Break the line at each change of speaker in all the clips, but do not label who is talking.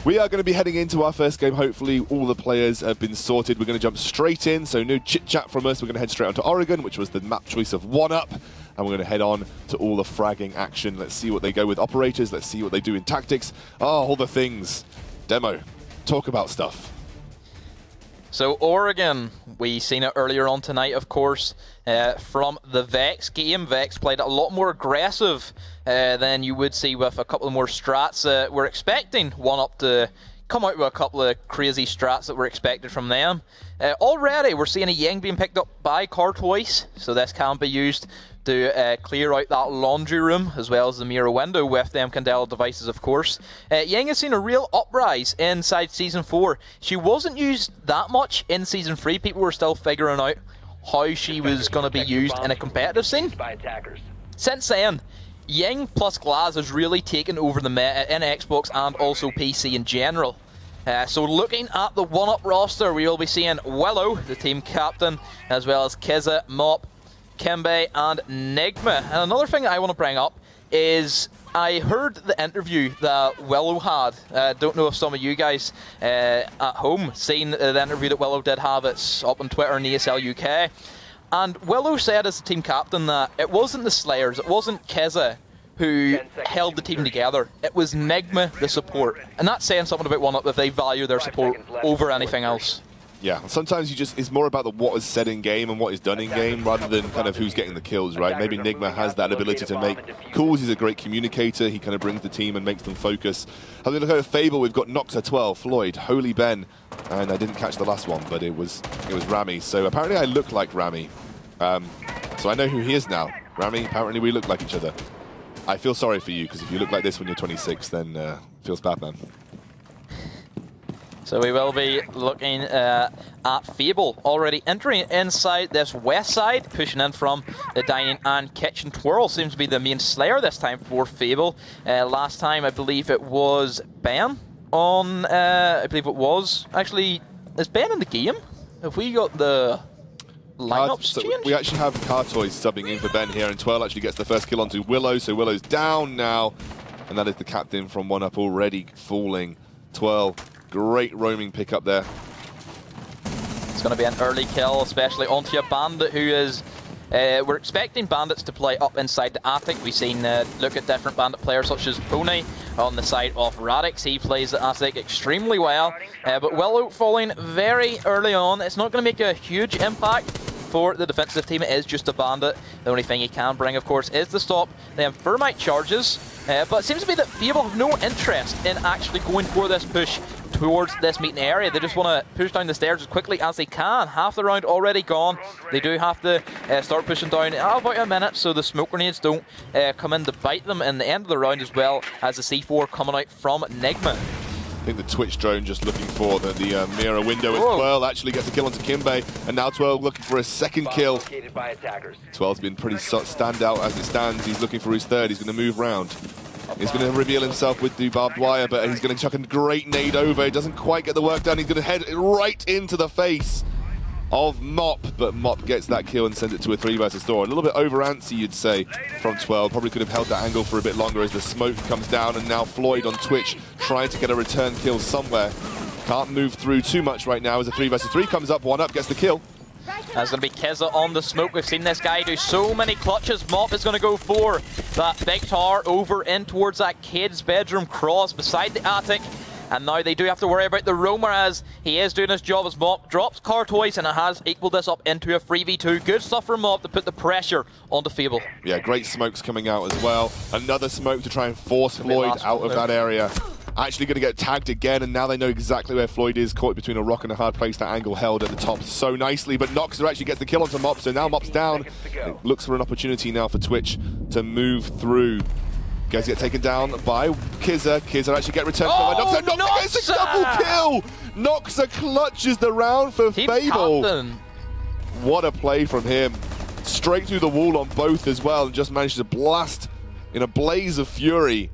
We are going to be heading into our first game. Hopefully all the players have been sorted. We're going to jump straight in, so no chit-chat from us. We're going to head straight on to Oregon, which was the map choice of 1UP. And we're going to head on to all the fragging action. Let's see what they go with operators. Let's see what they do in tactics. Oh, all the things. Demo. Talk about stuff.
So Oregon, we seen it earlier on tonight, of course, from the Vex game. Vex played a lot more aggressive than you would see with a couple of more strats. We're expecting 1UP to come out with a couple of crazy strats that were expected from them. Already, we're seeing a Ying being picked up by Cartwise, so this can be used to clear out that laundry room, as well as the mirror window with them Candela devices, of course. Ying has seen a real uprise inside Season 4. She wasn't used that much in Season 3. People were still figuring out how she was going to be used in a competitive scene. Since then, Ying plus Glaz has really taken over the meta in Xbox and also PC in general. So looking at the 1UP roster, we will be seeing Willow, the team captain, as well as Kiza, Mop, Kimbe and Nigma. And another thing I want to bring up is I heard the interview that Willow had. Don't know if some of you guys at home seen the interview that Willow did have. It's up on Twitter and ESL UK. And Willow said as the team captain that it wasn't the Slayers, it wasn't Kiza who held the team together. It was Nigma, the support. And that's saying something about 1UP, that they value their support over anything else.
Yeah, sometimes it's more about what is said in game and what is done in game rather than kind of who's getting the kills, right? Maybe Nigma has that ability to make calls. He's a great communicator. He kind of brings the team and makes them focus. Having a look at Fable, we've got Noxa 12, Floyd, Holy Ben, and I didn't catch the last one, but it was Rami. So apparently I look like Rami. So I know who he is now. Rami, apparently we look like each other. I feel sorry for you, because if you look like this when you're 26, then it feels bad, man.
So we will be looking at Fable already entering inside this west side, pushing in from the dining and kitchen. Twirl seems to be the main slayer this time for Fable. Last time I believe it was Ben on, I believe it was. Actually, is Ben in the game? Have we got the lineups changed?
We actually have Cartoys subbing in for Ben here, and Twirl actually gets the first kill onto Willow, so Willow's down now. And that is the captain from 1UP already falling. Twirl. Great roaming pick up there.
It's going to be an early kill, especially onto a Bandit who is... we're expecting Bandits to play up inside the attic. We've seen look at different Bandit players such as Pony on the side of Radix. He plays the attic extremely well. But Willow falling very early on. It's not going to make a huge impact for the defensive team. It is just a Bandit. The only thing he can bring, of course, is the stop. They have Thermite charges. But it seems to be that Fable have no interest in actually going for this push towards this meeting area. They just want to push down the stairs as quickly as they can. Half the round already gone. They do have to start pushing down in about a minute so the smoke grenades don't come in to bite them in the end of the round, as well as the C4 coming out from Nigma.
I think the Twitch drone just looking for the mirror window as Twirl actually gets a kill onto Kimbe, and now Twirl looking for a second kill. Twirl's been pretty standout as it stands. He's looking for his third. He's going to move round. He's going to reveal himself with the barbed wire, but he's going to chuck a great nade over. He doesn't quite get the work done. He's going to head right into the face of Mop, but Mop gets that kill and sends it to a 3 versus 4. A little bit over antsy, you'd say, from 12. Probably could have held that angle for a bit longer as the smoke comes down, and now Floyd on Twitch trying to get a return kill somewhere. Can't move through too much right now as a 3 versus 3 comes up. 1UP gets the kill.
That's going to be Kiza on the smoke. We've seen this guy do so many clutches. Mop is going to go for that big tower over in towards that kid's bedroom cross beside the attic. And now they do have to worry about the roamer as he is doing his job as Mop drops Cartwise, and it has equaled this up into a 3v2. Good stuff from Mop to put the pressure onto Fable.
Yeah, great smokes coming out as well. Another smoke to try and force Floyd out of that area. Actually going to get tagged again, and now they know exactly where Floyd is, caught between a rock and a hard place. That angle held at the top so nicely, but Noxa actually gets the kill onto Mop, so now Mop's down. It looks for an opportunity now for Twitch to move through. Guys get taken down by Kiza. Kiza actually get returned by Noxa. Noxa gets a double kill! Noxa clutches the round for Fable.
Captain.
What a play from him. Straight through the wall on both as well, and just managed to blast in a blaze of fury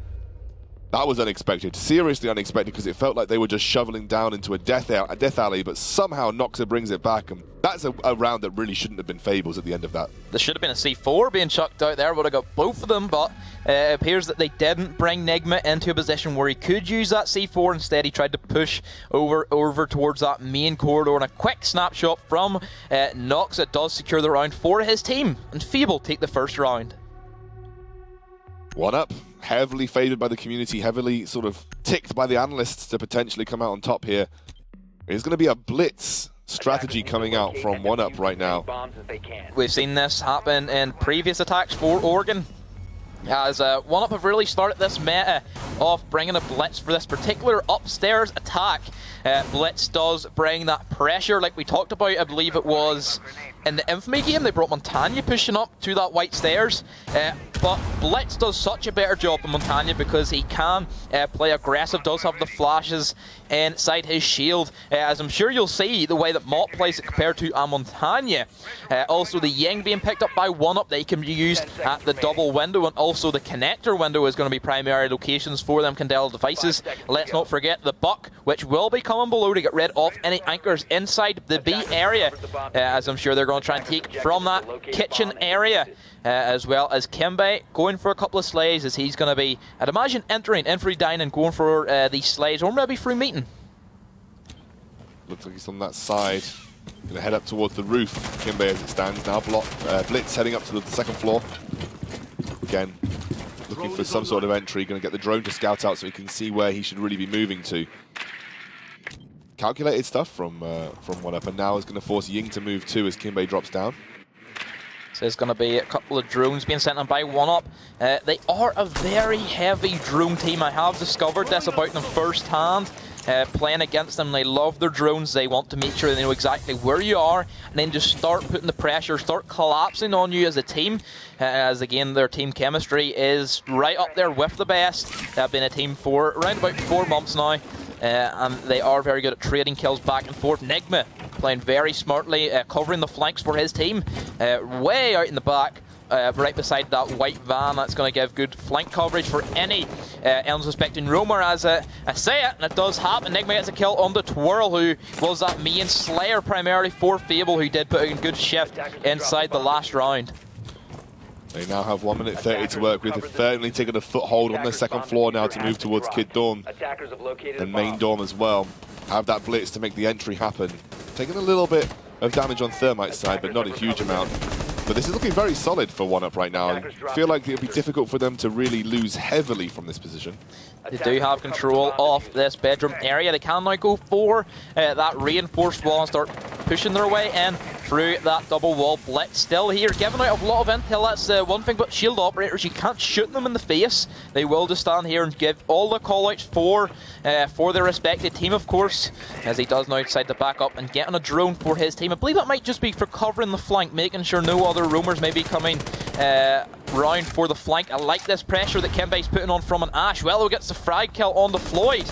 That was unexpected, seriously unexpected, because it felt like they were just shoveling down into a death alley, but somehow Noxa brings it back, and that's a round that really shouldn't have been Fable's at the end of that.
There should have been a C4 being chucked out there, would have got both of them, but it appears that they didn't bring Nigma into a position where he could use that C4. Instead, he tried to push over towards that main corridor, and a quick snapshot from Noxa does secure the round for his team, and Fable take the first round.
1UP, heavily favoured by the community, heavily sort of ticked by the analysts to potentially come out on top here. It's going to be a blitz strategy coming out from 1UP right now.
We've seen this happen in previous attacks for Oregon, as 1UP have really started this meta of bringing a blitz for this particular upstairs attack. Blitz does bring that pressure, like we talked about. I believe it was in the Infamy game, they brought Montagna pushing up to that white stairs, but Blitz does such a better job than Montagna because he can play aggressive, does have the flashes inside his shield, as I'm sure you'll see the way that Mott plays it compared to Montagna. Also the Ying being picked up by 1UP, they can be used at the double window, and also the connector window is going to be primary locations for them Candela devices. Let's not forget the Buck, which will be coming below to get rid of any anchors inside the B area, as I'm sure they're going to try and take from that kitchen area, as well as Kimbe going for a couple of slays, as he's going to be, I'd imagine, entering in for dining, going for these slays, or maybe through meeting.
Looks like he's on that side. Going to head up towards the roof. Kimbe as it stands now. Blitz heading up to the second floor. Again, looking for some sort of entry. Going to get the drone to scout out so he can see where he should really be moving to. Calculated stuff from 1UP, and now is going to force Ying to move too as Kimbe drops down.
So there's going to be a couple of drones being sent in by 1UP. They are a very heavy drone team. I have discovered this about them firsthand. Playing against them, they love their drones. They want to make sure they know exactly where you are, and then just start putting the pressure, start collapsing on you as a team. As again, their team chemistry is right up there with the best. They've been a team for around about 4 months now. And they are very good at trading kills back and forth. Nigma playing very smartly, covering the flanks for his team, way out in the back, right beside that white van. That's going to give good flank coverage for any unsuspecting roamer, as I say it, and it does happen. Nigma gets a kill on the Twirl, who was that main slayer primarily for Fable, who did put in good shift inside the last round.
They now have 1 minute 30 to work with. They've firmly taken a foothold on the second floor now to move towards Kid Dorm and main dorm as well. Have that blitz to make the entry happen. Taking a little bit of damage on Thermite's side, but not a huge amount. But this is looking very solid for 1UP right now. I feel like it'll be difficult for them to really lose heavily from this position.
They do have control of this bedroom area. They can now go for that reinforced wall and start pushing their way in through that double wall. Blitz still here, giving out a lot of intel. That's one thing, but shield operators, you can't shoot them in the face. They will just stand here and give all the call-outs for their respected team, of course, as he does now decide to back up and get on a drone for his team. I believe that might just be for covering the flank, making sure no other roamers may be coming round for the flank. I like this pressure that Kimbe's putting on from an Ash. Wello gets the frag kill on the Floyd,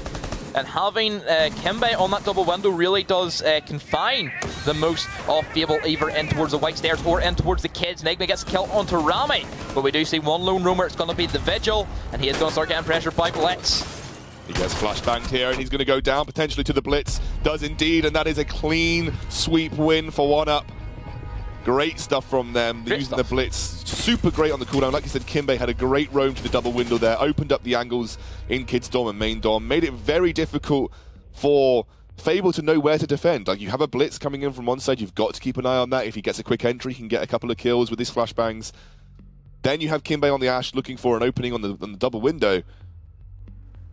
and having Kimbe on that double window really does confine the most of Fable either in towards the white stairs or in towards the kids. Nigma gets a kill onto Rami, but we do see one lone roamer. It's going to be the Vigil, and he is going to start getting pressured by Blitz.
He gets flashbanged here, and he's going to go down potentially to the Blitz. Does indeed, and that is a clean sweep win for 1UP. Great stuff from them. They're using the Blitz super great on the cooldown. Like you said, Kimbe had a great roam to the double window there, opened up the angles in Kids Dorm and Main Dorm, made it very difficult for Fable to know where to defend. Like, you have a Blitz coming in from one side, you've got to keep an eye on that. If he gets a quick entry, he can get a couple of kills with his flashbangs. Then you have Kimbe on the Ash looking for an opening on the double window.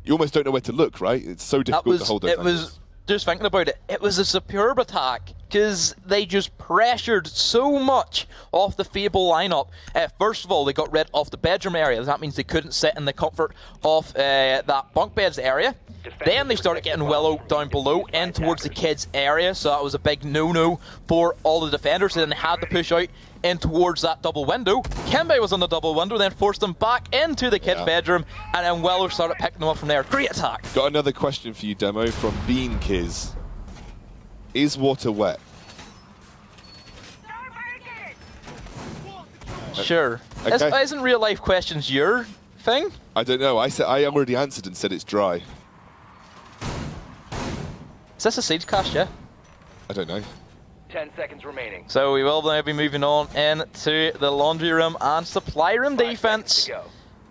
You almost don't know where to look, right? It's so difficult to hold those angles.
Just thinking about it, it was a superb attack because they just pressured so much off the Fable lineup. First of all, they got rid of the bedroom area. That means they couldn't sit in the comfort of that bunk beds area. Then they started getting Willow down below in towards the kids area, so that was a big no-no for all the defenders. Then they had to push out in towards that double window. Kimbe was on the double window, then forced them back into the kids' bedroom, and then Willow started picking them up from there. Great attack.
Got another question for you, Demo, from Bean Kiz. Is water wet?
Sure.
Okay.
Isn't real life questions your thing?
I don't know. I already answered and said it's dry.
Is this a siege cast, yeah?
I don't know.
10 seconds remaining.
So we will now be moving on into the laundry room and supply room defense.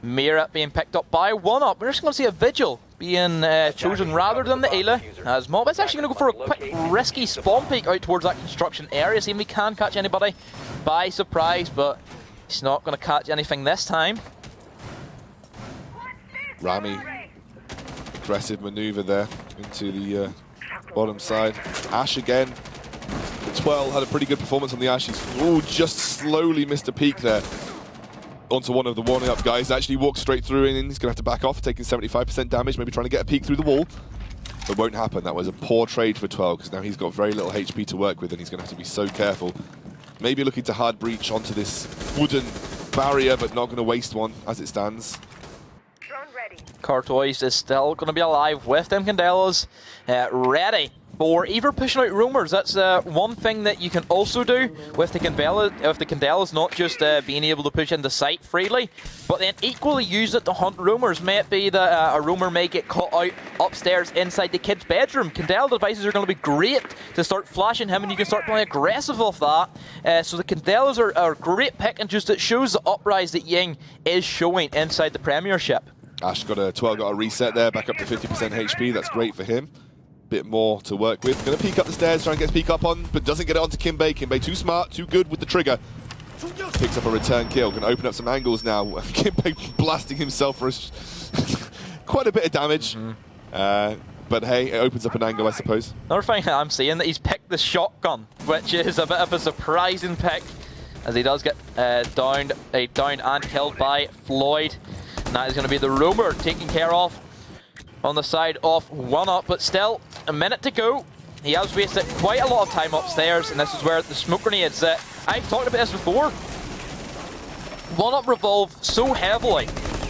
Mira being picked up by 1UP. We're just going to see a Vigil being chosen rather than the Ayla, as Mob is actually going to go for a quick risky spawn peek out towards that construction area, seeing we can catch anybody by surprise, but he's not going to catch anything this time.
Rami, aggressive maneuver there into the bottom side. Ash again. The 12 had a pretty good performance on the Ash. He's just slowly missed a peek there onto one of the 1UP guys. Actually walked straight through and he's going to have to back off, taking 75% damage, maybe trying to get a peek through the wall. But won't happen. That was a poor trade for 12 because now he's got very little HP to work with and he's going to have to be so careful. Maybe looking to hard breach onto this wooden barrier, but not going to waste one as it stands.
Cartoise is still going to be alive with them Candelas ready for either pushing out rumors. That's one thing that you can also do with the Candelas, not just being able to push into sight freely, but then equally use it to hunt rumors. May it be that a rumor may get caught out upstairs inside the kid's bedroom. Candela devices are going to be great to start flashing him, and you can start playing aggressive off that. So the Candelas are a great pick, and just it shows the uprise that Ying is showing inside the Premiership.
Ash got a reset there, back up to 50% HP. That's great for him. Bit more to work with. Gonna peek up the stairs, try and get his peek up on, but doesn't get it onto Kimbe. Kimbe too smart, too good with the trigger. Picks up a return kill. Gonna open up some angles now. Kimbe blasting himself for quite a bit of damage. But hey, it opens up an angle, I suppose.
Another thing I'm seeing that he's picked the shotgun, which is a bit of a surprising pick, as he does get downed and killed by Floyd. And that is going to be the rumor taken care of on the side of 1UP, but still a minute to go. He has wasted quite a lot of time upstairs, and this is where the smoke grenades that I've talked about this before. 1UP revolve so heavily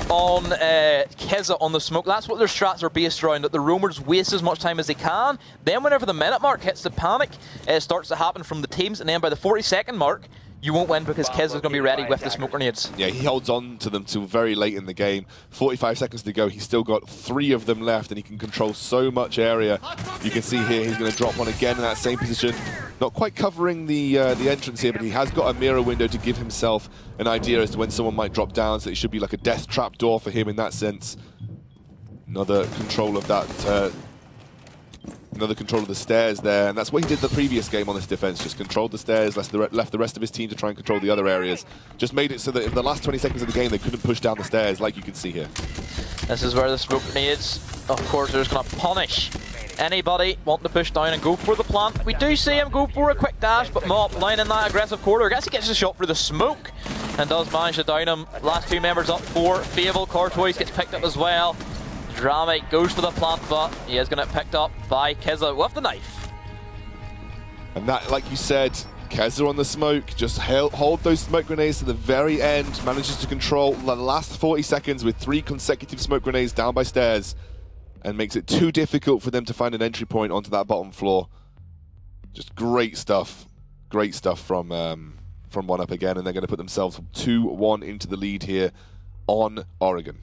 on Keza on the smoke. That's what their strats are based around, that the rumors waste as much time as they can. Then whenever the minute mark hits, the panic starts to happen from the teams, and then by the 40-second mark, you won't win because Kez is going to be ready with the smoke grenades. Yeah,
he holds on to them till very late in the game. 45 seconds to go. He's still got 3 of them left, and he can control so much area. You can see here he's going to drop one again in that same position. Not quite covering the entrance here, but he has got a mirror window to give himself an idea as to when someone might drop down, so it should be like a death trap door for him in that sense. Another control of that... Another control of the stairs there, and that's what he did the previous game on this defense. Just controlled the stairs, left the rest of his team to try and control the other areas. Just made it so that in the last 20 seconds of the game, they couldn't push down the stairs, like you can see here.
This is where the smoke grenades, of course, are just going to punish anybody wanting to push down and go for the plant. We do see him go for a quick dash, but Mop lining that aggressive corridor. I guess he gets a shot through the smoke and does manage to down him. Last 2 members up for Fable. Cartoise gets picked up as well. Drama goes for the plant, but he is going to get picked up by Keza with the knife.
And that, like you said, Keza on the smoke, just hold those smoke grenades to the very end, manages to control the last 40 seconds with 3 consecutive smoke grenades down by stairs, and makes it too difficult for them to find an entry point onto that bottom floor. Just great stuff from 1UP again, and they're going to put themselves 2-1 into the lead here on Oregon.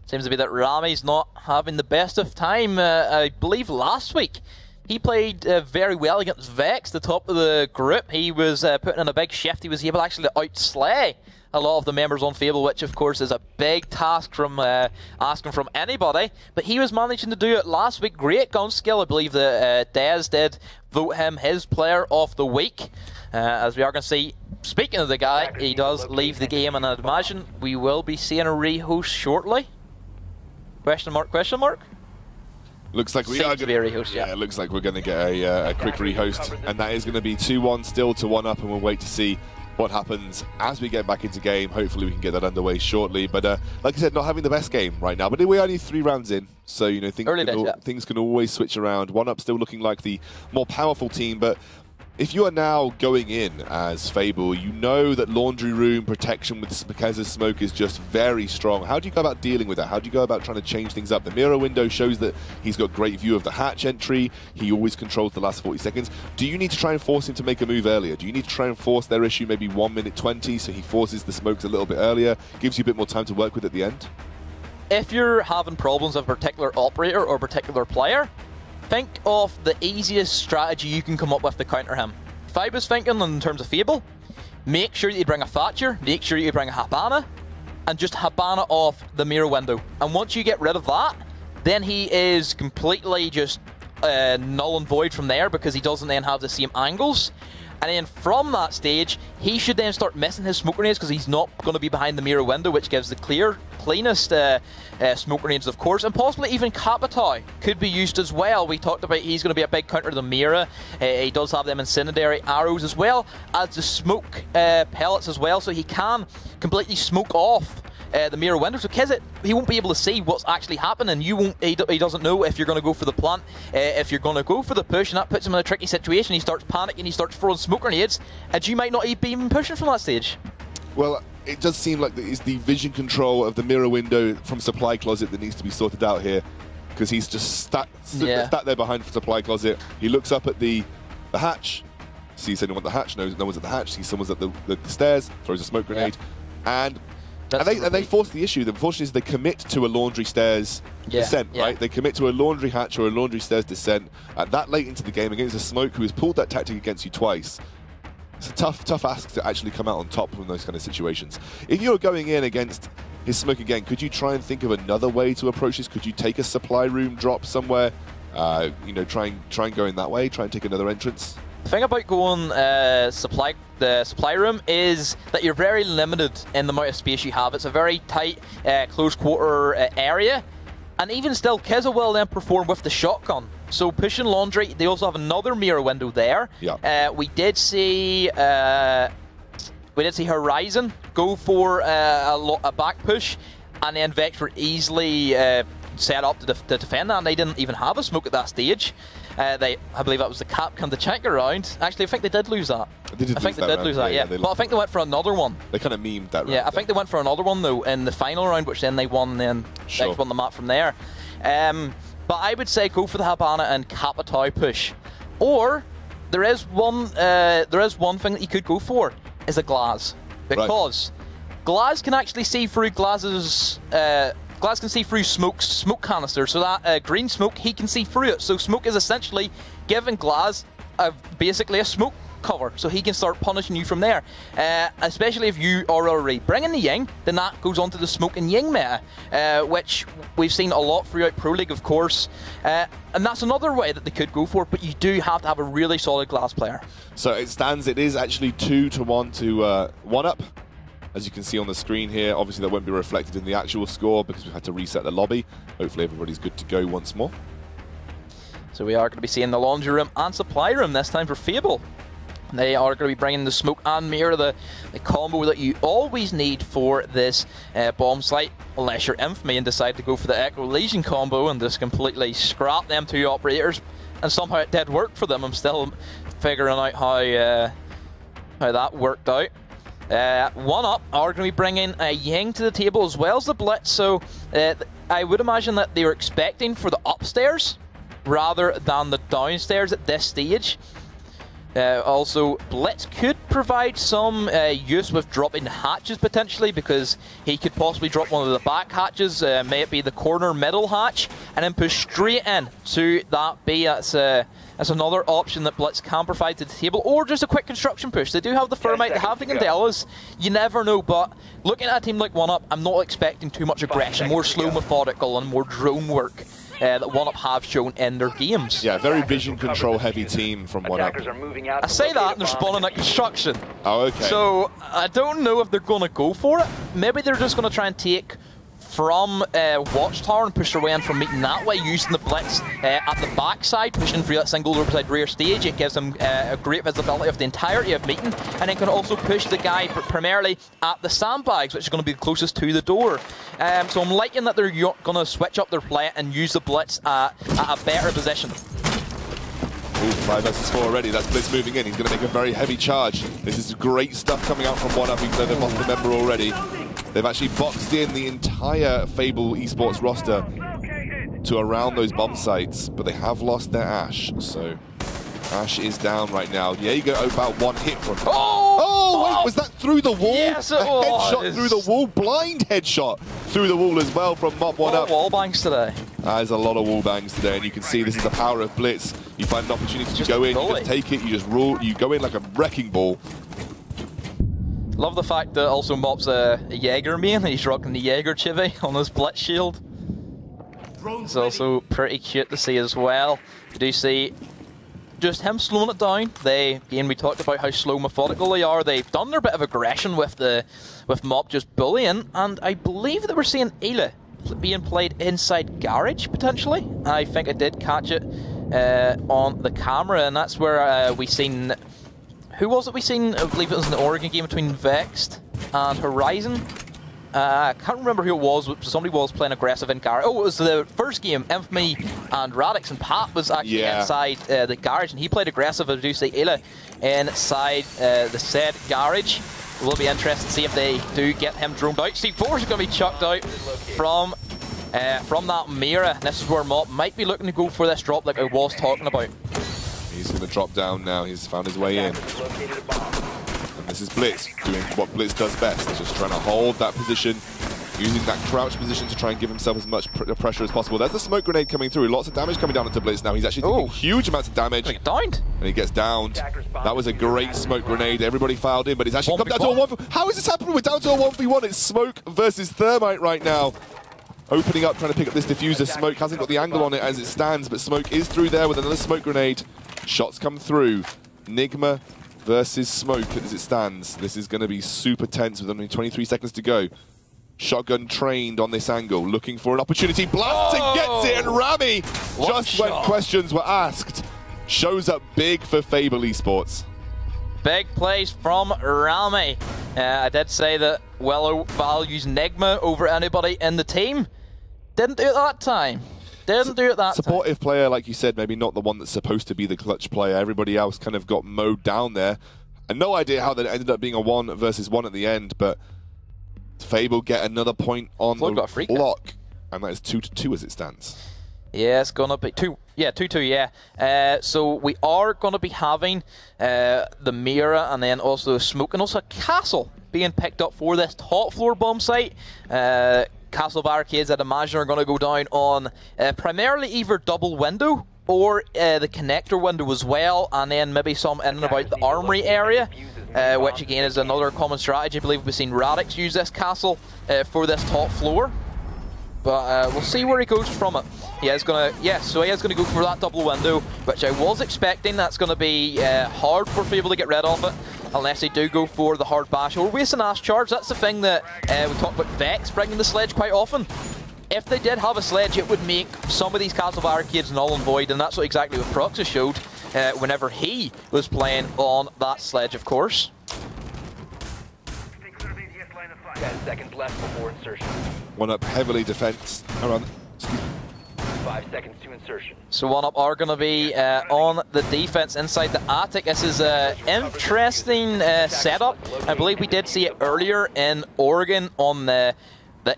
Seems to be that Rami's not having the best of time. I believe last week he played very well against Vex, the top of the group. He was putting in a big shift. He was able actually to outslay a lot of the members on Fable, which of course is a big task from asking from anybody. But he was managing to do it last week. Great gun skill. I believe that Dez did vote him his player of the week. As we are going to see, speaking of the guy, he does leave the game, and I'd imagine we will be seeing a rehost shortly. Question mark, question mark?
Looks like we are going to
rehost, yeah.
It looks like we're going to get a quick rehost, and that is going to be 2-1 still to 1UP, and we'll wait to see what happens as we get back into game. Hopefully we can get that underway shortly. But like I said, not having the best game right now, but we're only 3 rounds in, so you know things can always switch around. 1UP still looking like the more powerful team, but if you are now going in as Fable, you know that laundry room protection with Keza's smoke is just very strong. How do you go about dealing with that? How do you go about trying to change things up? The mirror window shows that he's got great view of the hatch entry. He always controls the last 40 seconds. Do you need to try and force him to make a move earlier? Do you need to try and force their issue maybe 1 minute 20 so he forces the smokes a little bit earlier, gives you a bit more time to work with at the end?
if you're having problems with a particular operator or particular player, think of the easiest strategy you can come up with to counter him. If I was thinking in terms of Fable, make sure that you bring a Thatcher, make sure you bring a Habana, and just Habana off the mirror window. And once you get rid of that, then he is completely just null and void from there, because he doesn't then have the same angles. And then from that stage, he should then start missing his smoke grenades, because he's not going to be behind the mirror window, which gives the cleanest smoke grenades, of course. And possibly even Capitao could be used as well. We talked about he's going to be a big counter to the Mira. He does have them incendiary arrows as well as the smoke pellets as well, so he can completely smoke off the mirror window. So Kizit, he won't be able to see what's actually happening. He doesn't know if you're going to go for the plant, if you're going to go for the push, and that puts him in a tricky situation. He starts panicking, he starts throwing smoke grenades, and you might not be even pushing from that stage.
Well, it does seem like it's the vision control of the mirror window from supply closet that needs to be sorted out here, because he's just sat there behind the supply closet. He looks up at the hatch, sees anyone at the hatch, no one's at the hatch, sees someone's at the stairs, throws a smoke grenade, and they force the issue. The unfortunately is they commit to a laundry stairs descent, right? They commit to a laundry hatch or a laundry stairs descent at that late into the game against a Smoke who has pulled that tactic against you twice. It's a tough ask to actually come out on top from those kind of situations. If you were going in against his Smoke again, could you try and think of another way to approach this? Could you take a supply room drop somewhere? You know, try and go in that way. Try and take another entrance.
The thing about going the supply room is that you're very limited in the amount of space you have. It's a very tight, close quarter area, and even still, Kizza will then perform with the shotgun. So pushing laundry, they also have another mirror window there. Yeah. We did see Horizon go for a back push, and then Vex were easily set up to defend that, and they didn't even have a smoke at that stage. I believe that was the Capcom to check around. Actually, I think they did lose that. I think they did lose that, yeah. But I think they went for another one.
They kind of memed that round.
Yeah, I think they went for another one, though, in the final round, which then they won, then Vex won the map from there. But I would say go for the Habana and Capitao push. Or, there is one thing that you could go for, is a Glass. Because Glass can actually see through Glass's... Glass can see through smoke canister, so that green smoke, he can see through it. So smoke is essentially giving Glass basically a smoke cover, so he can start punishing you from there. Especially if you are already bringing the Ying, then that goes on to the smoke and Ying meta, which we've seen a lot throughout Pro League, of course. And that's another way that they could go for it, but you do have to have a really solid Glass player. So it is actually 2-1 to 1UP. As you can see on the screen here, obviously that won't be reflected in the actual score because we've had to reset the lobby. Hopefully everybody's good to go once more. So we are going to be seeing the laundry room and supply room this time for Fable. They are going to be bringing the smoke and mirror, the combo that you always need for this bomb site, unless you're Infamy and decide to go for the Echo Legion combo and just completely scrap them two operators. And somehow it did work for them. I'm still figuring out how that worked out. 1UP are going to be bringing a Ying to the table as well as the Blitz, so I would imagine that they were expecting for the upstairs rather than the downstairs at this stage. Also, Blitz could provide some use with dropping hatches potentially, because he could possibly drop one of the back hatches, may it be the corner middle hatch, and then push straight in to that B. That's another option that Blitz can provide to the table, or just a quick construction push. They do have the Thermite, they have the Candelas, you never know, but looking at a team like 1UP, I'm not expecting too much aggression, more slow, methodical, and more drone work that 1UP have shown in their games.
Yeah, very vision control heavy team from 1UP.
I say that and they're spawning at construction.
Oh, okay.
So I don't know if they're going to go for it. Maybe they're just going to try and take from Watchtower and push their way in from meeting that way, using the Blitz at the backside, pushing through that single outside rear stage. It gives them a great visibility of the entirety of meeting, and then can also push the guy primarily at the sandbags, which is going to be the closest to the door. So I'm liking that they're going to switch up their play and use the Blitz at a better position.
Ooh, 5 versus 4 already. That's Blitz moving in. He's going to make a very heavy charge. This is great stuff coming out from 1UP, even though they've lost a member already. They've actually boxed in the entire Fable Esports roster to around those bomb sites, but they have lost their Ashe. So Ashe is down right now. Diego about one hit from...
Oh,
Was that through the wall?
Yes, it
a
was.
headshot through the wall, blind headshot through the wall as well from Mop 1UP.
Wall bangs today.
There's a lot of wall bangs today, and you can see this is the power of Blitz. You find an opportunity to go in, you just take it, you just rule, you go in like a wrecking ball.
Love the fact that also Mop's a Jaeger main. He's rocking the Jaeger chibi on his Blitz shield. It's also pretty cute to see as well. You do see just him slowing it down. Again, we talked about how slow, methodical they are. They've done their bit of aggression with Mop just bullying, and I believe that we're seeing Ela being played inside Garage potentially. I think I did catch it on the camera, and that's where we seen. Who was it we seen? I believe it was an Oregon game between Vexed and Horizon. I can't remember who it was. Somebody was playing aggressive in Garage. Oh, it was the first game, Infamy and Radix, and Pat was actually inside the Garage, and he played aggressive, as you say, Ela, inside the said Garage. It will be interesting to see if they do get him droned out. C4 is going to be chucked out from that Mira. This is where Mop might be looking to go for this drop like I was talking about.
He's going to drop down now. He's found his way in. And this is Blitz, doing what Blitz does best, just trying to hold that position, using that crouch position to try and give himself as much pressure as possible. There's the smoke grenade coming through. Lots of damage coming down into Blitz now. He's actually taking huge amounts of damage. And he gets downed. That was a great smoke grenade. Everybody fouled in, but it's actually come down to a 1v1. How is this happening? We're down to a 1v1. It's Smoke versus Thermite right now. Opening up, trying to pick up this diffuser. Smoke hasn't got the angle on it as it stands, but Smoke is through there with another smoke grenade. Shots come through. Nigma versus Smoke as it stands. This is going to be super tense with only 23 seconds to go. Shotgun trained on this angle, looking for an opportunity. Blasts and gets it, and Rami, just when questions were asked, shows up big for Fable Esports.
Big plays from Rami. I did say that Willow values Nigma over anybody in the team. Didn't do it that time. Didn't do it that
Supportive player, like you said, maybe not the one that's supposed to be the clutch player. Everybody else kind of got mowed down there. And no idea how that ended up being a 1 versus 1 at the end, but Fable get another point on the block. And that is 2-2 as it stands.
Yeah, it's going to be 2-2, yeah. So we are going to be having the Mira and then also Smoke and also a Castle being picked up for this top floor bomb site. Castle barricades, I'd imagine, are going to go down on primarily either double window or the connector window as well, and then maybe some in and about the armory area, which again is another common strategy. I believe we've seen Radix use this castle for this top floor. But we'll see where he goes from it. He is going to, so he is going to go for that double window, which I was expecting. That's going to be hard for Fable to get rid of it, unless they do go for the hard bash or waste an Ash charge. That's the thing that we talk about Vex bringing the sledge quite often. If they did have a sledge, it would make some of these castle barricades null and void, and that's what exactly what Proxus showed whenever he was playing on that sledge, of course.
10 seconds left before insertion.
1UP heavily defense around.
5 seconds to insertion.
So 1UP are going to be on the defense inside the attic. This is an interesting setup. I believe we did see it earlier in Oregon on the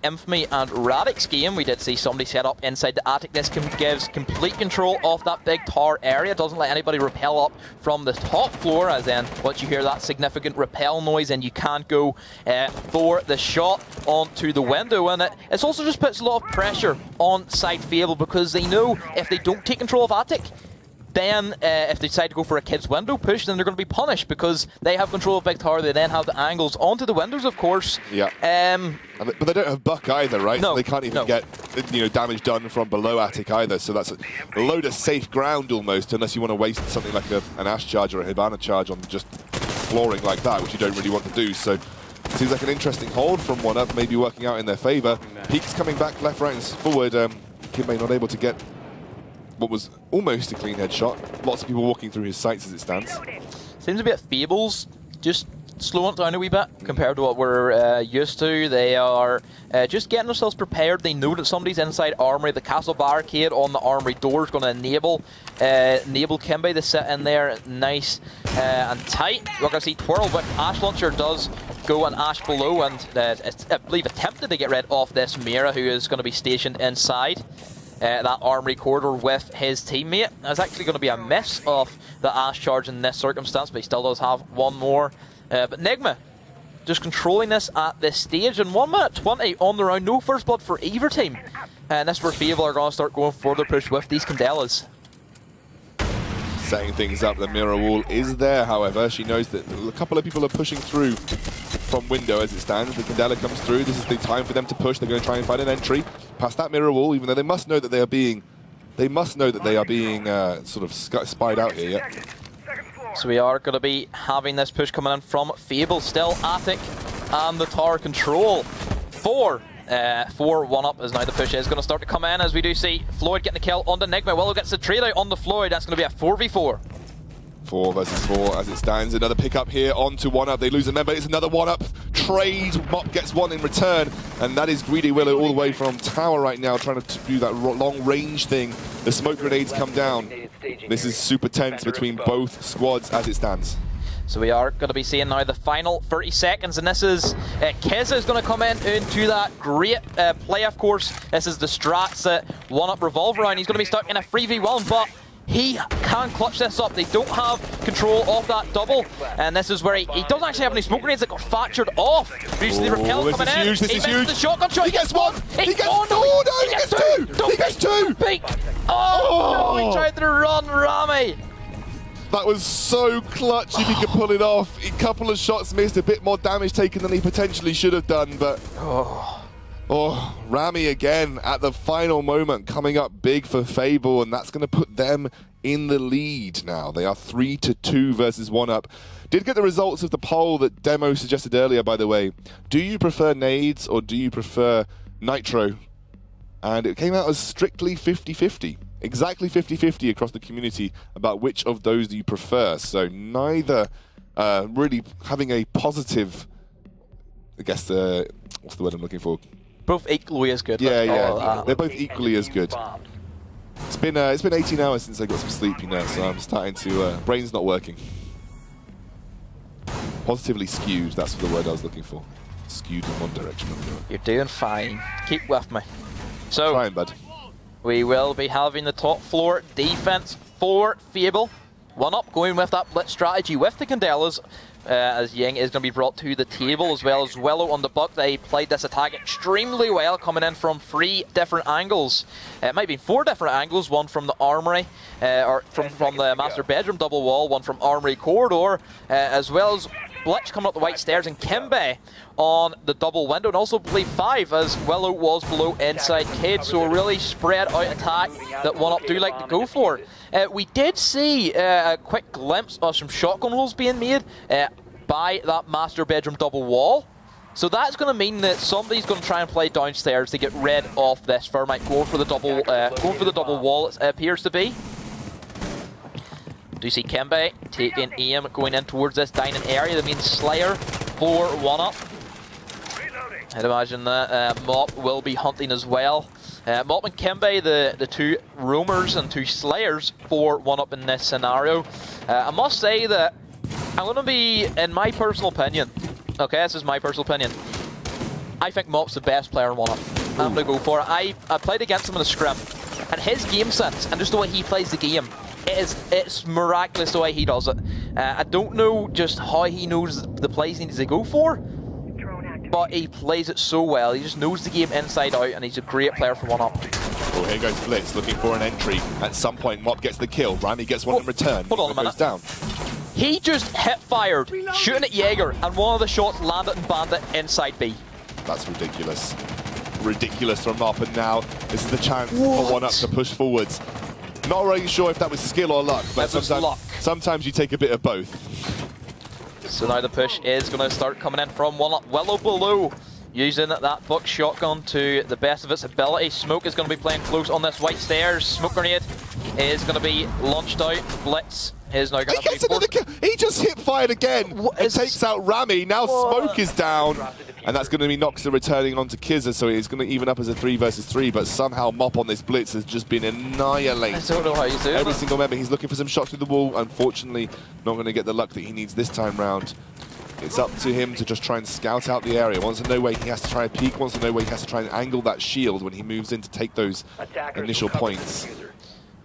Infamy and Radix game. We did see somebody set up inside the attic. This gives complete control of that big tower area. Doesn't let anybody rappel up from the top floor, as in once you hear that significant rappel noise, and you can't go for the shot onto the window. And it also just puts a lot of pressure on side Fable, because they know if they don't take control of attic, then if they decide to go for a kid's window push, then they're going to be punished, because they have control of big tower. They then have the angles onto the windows, of course. Yeah.
But they don't have Buck either, right?
No.
So they can't even get damage done from below attic either. So that's a load of safe ground almost, unless you want to waste something like an Ash charge or a Hibana charge on just flooring like that, which you don't really want to do. So it seems like an interesting hold from 1UP, maybe working out in their favour. Peaks coming back left, right, and forward. Kimbe not able to get what was almost a clean headshot. Lots of people walking through his sights as it stands.
Seems a bit Fables, just slowing it down a wee bit compared to what we're used to. They are just getting themselves prepared. They know that somebody's inside armory. The castle barricade on the armory door is going to enable Kimbe to sit in there nice and tight. We're going to see Twirl with Ash Launcher does go an Ash below, and I believe attempted to get rid of this Mira, who is going to be stationed inside that armory corridor with his teammate. It's actually going to be a miss of the Ash charge in this circumstance, but he still does have one more. But Nigma just controlling this at this stage. And 1 minute 20 on the round. No first blood for either team. And this is where Fable are going to start going further push with these Candelas.
Setting things up, the mirror wall is there, however. She knows that a couple of people are pushing through from window as it stands. The Candela comes through. This is the time for them to push. They're going to try and find an entry past that mirror wall, even though they must know that they are being sort of spied out here. Yeah?
So we are going to be having this push coming in from Fable, still Attic and the tower control. 4-1-up as now the push is going to start to come in, as we do see Floyd getting the kill on the Enigma. Willow gets the trade out on the Floyd. That's going to be a 4v4.
4 versus 4 as it stands. Another pickup here onto 1UP. They lose a member. It's another 1UP. Trade. Mop gets one in return. And that is Greedy Willow all the way from tower right now, trying to do that long range thing. The smoke grenades come down. This is super tense between both squads as it stands.
So we are going to be seeing now the final 30 seconds, and this is Keza is going to come into that great play, of course. This is the strats that 1UP revolve around. He's going to be stuck in a 3v1, but he can clutch this up. They don't have control of that double, and this is where he doesn't actually have any smoke grenades that got factored off. The repel coming in.
This is huge.
The shotgun shot.
He gets one. He gets two. He gets two.
Oh, no, he tried to run Rami.
That was so clutch if he could pull it off. A couple of shots missed, a bit more damage taken than he potentially should have done, but Rami again at the final moment coming up big for Fable, and that's going to put them in the lead now. They are 3-2 versus 1UP. Did get the results of the poll that Demo suggested earlier, by the way. Do you prefer nades or do you prefer nitro? And it came out as strictly 50-50. Exactly 50-50 across the community about which of those do you prefer. So neither really having a positive, I guess, what's the word I'm looking for?
Both equally as good.
Yeah. They're both equally as good. It's been 18 hours since I got some sleep, you know, so I'm starting to, brain's not working. Positively skewed, that's the word I was looking for. Skewed in one direction.
You're doing fine. Keep with me. So,
trying, bud.
We will be having the top floor defense for Fable. 1UP going with that blitz strategy with the Candelas, as Ying is going to be brought to the table, as well as Willow on the buck. They played this attack extremely well, coming in from 3 different angles. It might be 4 different angles, one from the armory, or from the master bedroom double wall, one from armory corridor, as well as Blitz coming up the white stairs, and Kimbe on the double window, and also believe 5 as Willow was below inside Cade. So a really spread out attack that 1UP do like to go for. We did see a quick glimpse of some shotgun holes being made by that master bedroom double wall. So that's going to mean that somebody's going to try and play downstairs to get rid of this Thermite, going for the double wall, it appears to be. Do you see Kimbe taking aim going in towards this dining area? That means Slayer for 1UP. I'd imagine that Mop will be hunting as well. Mop and Kimbe, the 2 roamers and 2 Slayers for 1UP in this scenario. I must say that I'm going to be, in my personal opinion, okay, this is my personal opinion, I think Mop's the best player in 1UP. I'm going to go for it. I played against him in a scrim, and his game sense and just the way he plays the game, it's miraculous the way he does it. I don't know just how he knows the plays he needs to go for, but he plays it so well. He just knows the game inside out, and he's a great player for 1UP.
Well, here goes Blitz looking for an entry. At some point, Mop gets the kill. Rami gets one in return.
Hold on a minute.
Goes down.
He just hip-fired, shooting at Jaeger, and one of the shots landed in Bandit inside B.
That's ridiculous. Ridiculous from Mop, and now this is the chance for 1UP to push forwards. Not really sure if that was skill or luck, but sometimes you take a bit of both.
So now the push is going to start coming in from 1UP. Willow below, using that buck shotgun to the best of its ability. Smoke is going to be playing close on this white stairs. Smoke grenade is going to be launched out. Blitz is now going to be
another kill. He just hip-fired again. It takes out Rami. Now Smoke is down. And that's going to be Noxa returning onto Kizza, so he's going to even up as a 3 versus 3, but somehow Mop on this blitz has just been annihilated.
I don't know how you do it.
Every single member, he's looking for some shots through the wall. Unfortunately, not going to get the luck that he needs this time round. It's up to him to just try and scout out the area. Wants to know where he has to try and peek, wants to know where he has to try and angle that shield when he moves in to take those initial points.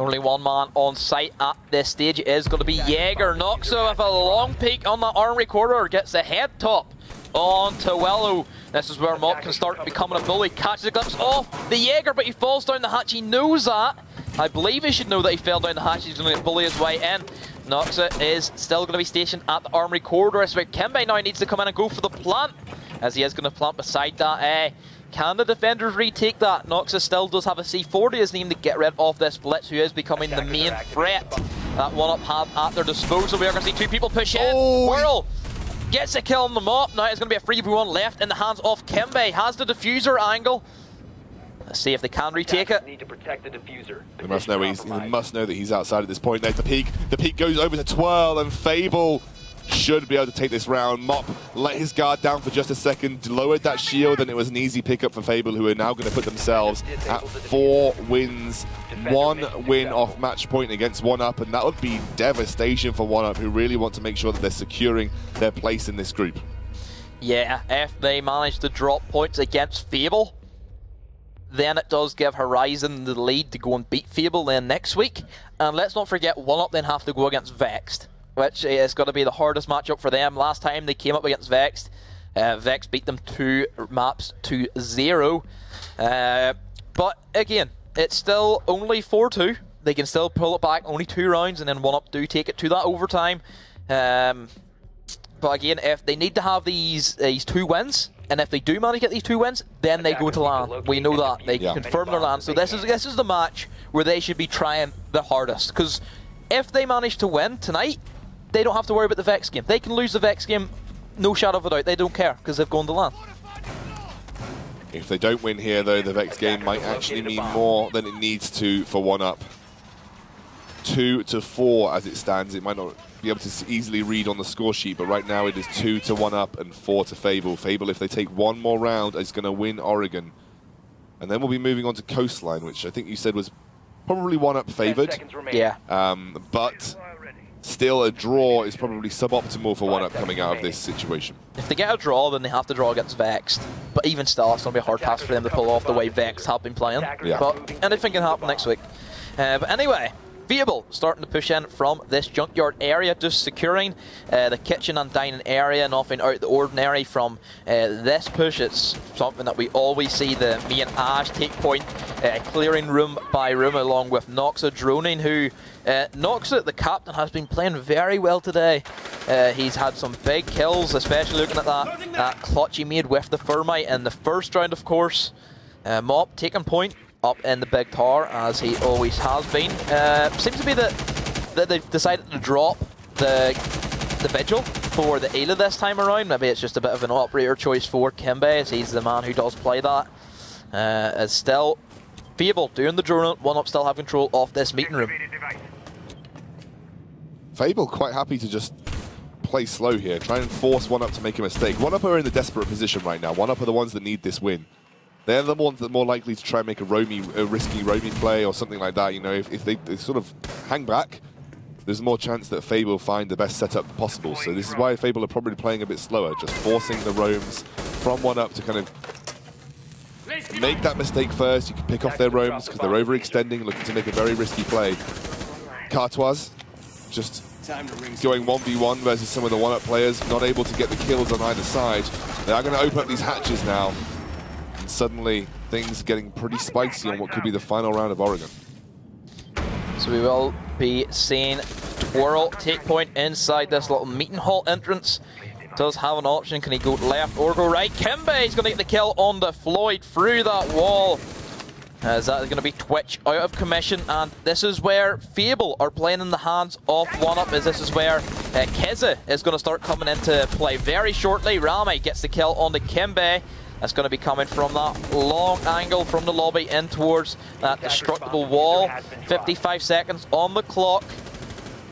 Only 1 man on site at this stage. It is going to be Jaeger. Noxa with a long peek on that armory corridor, gets the head top on to Willow. This is where Mop can start becoming a bully. Catches a glimpse off the Jaeger, but he falls down the hatch. He knows that. I believe he should know that he fell down the hatch. He's going to get bully his way in. Noxa is still going to be stationed at the armory corridor. So Kimbe now needs to come in and go for the plant, as he is going to plant beside that. Can the defenders retake that? Noxa still does have a C40 as name to get rid of this Blitz, who is becoming the main threat that 1UP have at their disposal. We are going to see two people push in. Whirl gets a kill on the Mop. Now it's going to be a 3v1 left in the hands of Kimbe. Has the diffuser angle. Let's see if they can retake it.
Need to protect the diffuser.
They must know that he's outside at this point. There's the peak. The peak goes over to Twirl, and Fable should be able to take this round. Mop let his guard down for just a second, lowered that shield, and it was an easy pickup for Fable, who are now going to put themselves at 4 wins. 1 win off match point against 1UP, and that would be devastation for 1UP, who really want to make sure that they're securing their place in this group.
Yeah, if they manage to drop points against Fable, then it does give Horizon the lead to go and beat Fable then next week. And let's not forget, 1UP then have to go against Vexed, which is going to be the hardest matchup for them. Last time they came up against Vexed, Vex beat them 2 maps to 0. But again, it's still only 4-2. They can still pull it back, only 2 rounds, and then 1UP do take it to that overtime. But again, if they need to have these 2 wins, and if they do manage to get these 2 wins, then they go to LAN. We know that. They confirm their LAN. So this is the match where they should be trying the hardest. Because if they manage to win tonight, they don't have to worry about the Vex game. They can lose the Vex game, no shadow of a doubt. They don't care, because they've gone to LAN.
If they don't win here, though, the Vex game might actually mean more than it needs to for 1UP. 2-4 as it stands. It might not be able to easily read on the score sheet, but right now it is 2 to 1UP and 4 to Fable. Fable, if they take 1 more round, is going to win Oregon. And then we'll be moving on to Coastline, which I think you said was probably 1UP favoured.
Yeah.
But still, a draw is probably suboptimal for 1UP coming out of this situation.
If they get a draw, then they have to draw against Vexed. But even still, it's going to be a hard task for them to pull off the way Vexed have been playing.
Yeah.
But anything can happen next week. But anyway, Fable starting to push in from this junkyard area, just securing the kitchen and dining area, nothing out of the ordinary from this push. It's something that we always see me and Ash take point, clearing room by room, along with Noxa droning, who Noxa, the captain, has been playing very well today. He's had some big kills, especially looking at that clutch he made with the Thermite in the first round, of course. Mop taking point up in the big tower, as he always has been. Seems to be that they've decided to drop the Vigil for the Ayla this time around. Maybe it's just a bit of an operator choice for Kimbe, as he's the man who does play that. As still, Fable doing the drone, 1UP still have control of this meeting room.
Fable quite happy to just play slow here, try and force 1UP to make a mistake. 1UP are in the desperate position right now. 1UP are the ones that need this win. They're the ones that are more likely to try and make a risky roamy play or something like that. You know, if they sort of hang back, there's more chance that Fable find the best setup possible. So this is why Fable are probably playing a bit slower, just forcing the roams from 1UP to kind of make that mistake first. You can pick off their roams because they're overextending, looking to make a very risky play. Cartoise just going 1v1 versus some of the 1UP players, not able to get the kills on either side. They are going to open up these hatches now. And suddenly, things are getting pretty spicy on what could be the final round of Oregon.
So we will be seeing Twirl take point inside this little meeting hall entrance. Does have an option. Can he go left or go right? Kimbe is going to get the kill on the Floyd through that wall. As that is going to be Twitch out of commission, and this is where Fable are playing in the hands of 1UP, as this is where Keza is going to start coming into play very shortly. Rami gets the kill on the Kimbe. That's going to be coming from that long angle from the lobby in towards that destructible wall. 55 seconds on the clock.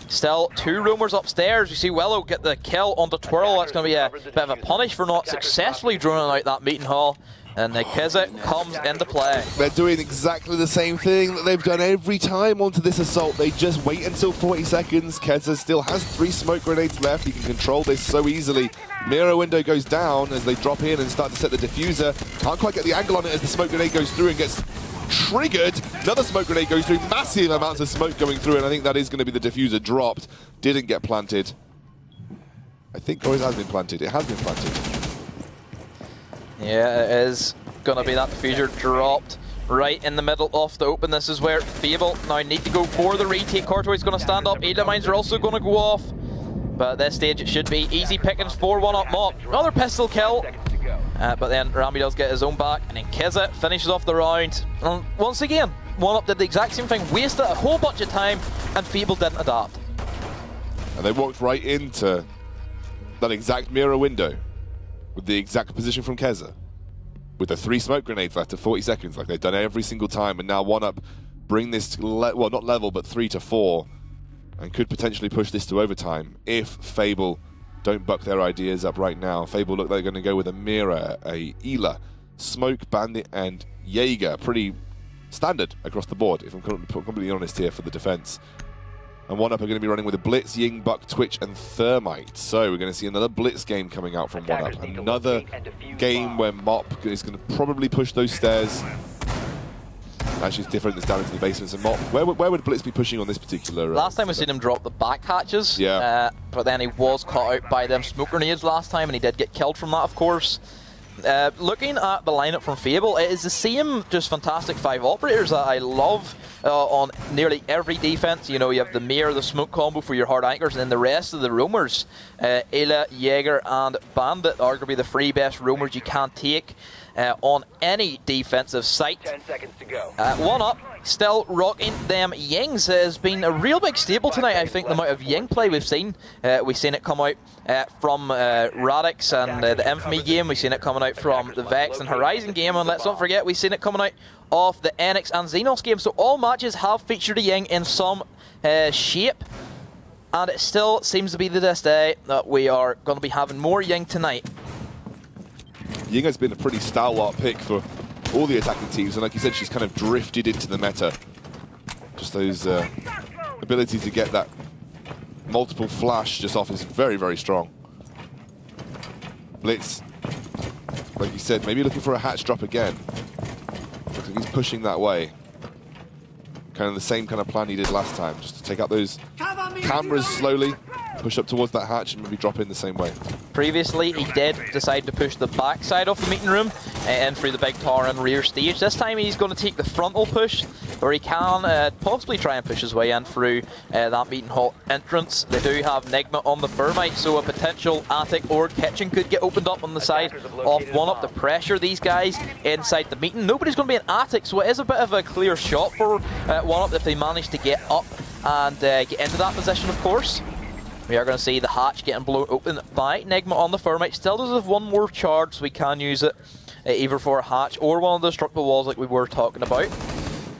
Still 2 roamers upstairs. You see Willow get the kill on the Twirl. That's going to be a bit of a punish for not successfully droning out that meeting hall. And the Keza comes into play.
They're doing exactly the same thing that they've done every time onto this assault. They just wait until 40 seconds. Keza still has 3 smoke grenades left. He can control this so easily. Mirror window goes down as they drop in and start to set the diffuser. Can't quite get the angle on it as the smoke grenade goes through and gets triggered. Another smoke grenade goes through. Massive amounts of smoke going through, and I think that is going to be the diffuser dropped. Didn't get planted. I think, or it has been planted. It has been planted.
Yeah, it is going to be that diffuser dropped right in the middle of the open. This is where Fable now need to go for the retake. Cartoy's going to stand up. Ada mines are also going to go off. But at this stage, it should be easy pickings for 1UP Mop. Another pistol kill. But then Rambi does get his own back. And then Keza finishes off the round. And once again, 1UP did the exact same thing. Wasted a whole bunch of time. And Fable didn't adapt.
And they walked right into that exact mirror window with the exact position from Keza, with the 3 smoke grenades left at 40 seconds, like they've done every single time. And now 1UP bring this to, well, not level, but 3 to 4, and could potentially push this to overtime if Fable don't buck their ideas up right now. Fable look like they're going to go with a Mira, a Ela, Smoke, Bandit, and Jaeger. Pretty standard across the board, if I'm completely honest here, for the defense. And 1UP are going to be running with a Blitz, Ying, Buck, Twitch, and Thermite. So we're going to see another Blitz game coming out from 1UP. Another game where Mop is going to probably push those stairs. Actually, it's different. It's down into the basements. And Mop, where would Blitz be pushing on this particular?
Last time we seen him drop the back hatches.
Yeah.
But then he was caught out by them smoke grenades last time, and he did get killed from that, of course. Looking at the lineup from Fable, it is the same just fantastic 5 operators that I love on nearly every defense. You know, you have the Mirror, the smoke combo for your hard anchors, and then the rest of the roamers, Ela, Jaeger, and Bandit, arguably the 3 best roamers you can take on any defensive site.
10 seconds to go.
1UP still rocking them Yings. Has been a real big staple tonight, I think, the amount of Ying play we've seen. We've seen it come out from Radix and the Infamy game. We've seen it coming out from the Vex and Horizon game. And let's not forget, we've seen it coming out of the Enix and Xenos game. So all matches have featured a Ying in some shape. And it still seems to be to this day that we are going to be having more Ying tonight.
Ying has been a pretty stalwart pick for all the attacking teams, and like you said, she's kind of drifted into the meta. Just those ability to get that multiple flash just off is very, very strong. Blitz, like you said, maybe looking for a hatch drop again. Looks like he's pushing that way. Kind of the same kind of plan he did last time, just to take out those cameras slowly, push up towards that hatch and maybe drop in the same way.
Previously, he did decide to push the back side of the meeting room and through the big tower and rear stage. This time he's going to take the frontal push, where he can possibly try and push his way in through that meeting hall entrance. They do have Nigma on the Thermite, so a potential attic or kitchen could get opened up on the side of 1UP to pressure these guys inside the meeting. Nobody's going to be in attic, so it is a bit of a clear shot for 1UP if they manage to get up and get into that position, of course. We are going to see the hatch getting blown open by Nigma on the Thermite. Still does have 1 more charge, so we can use it either for a hatch or one of the destructible walls like we were talking about.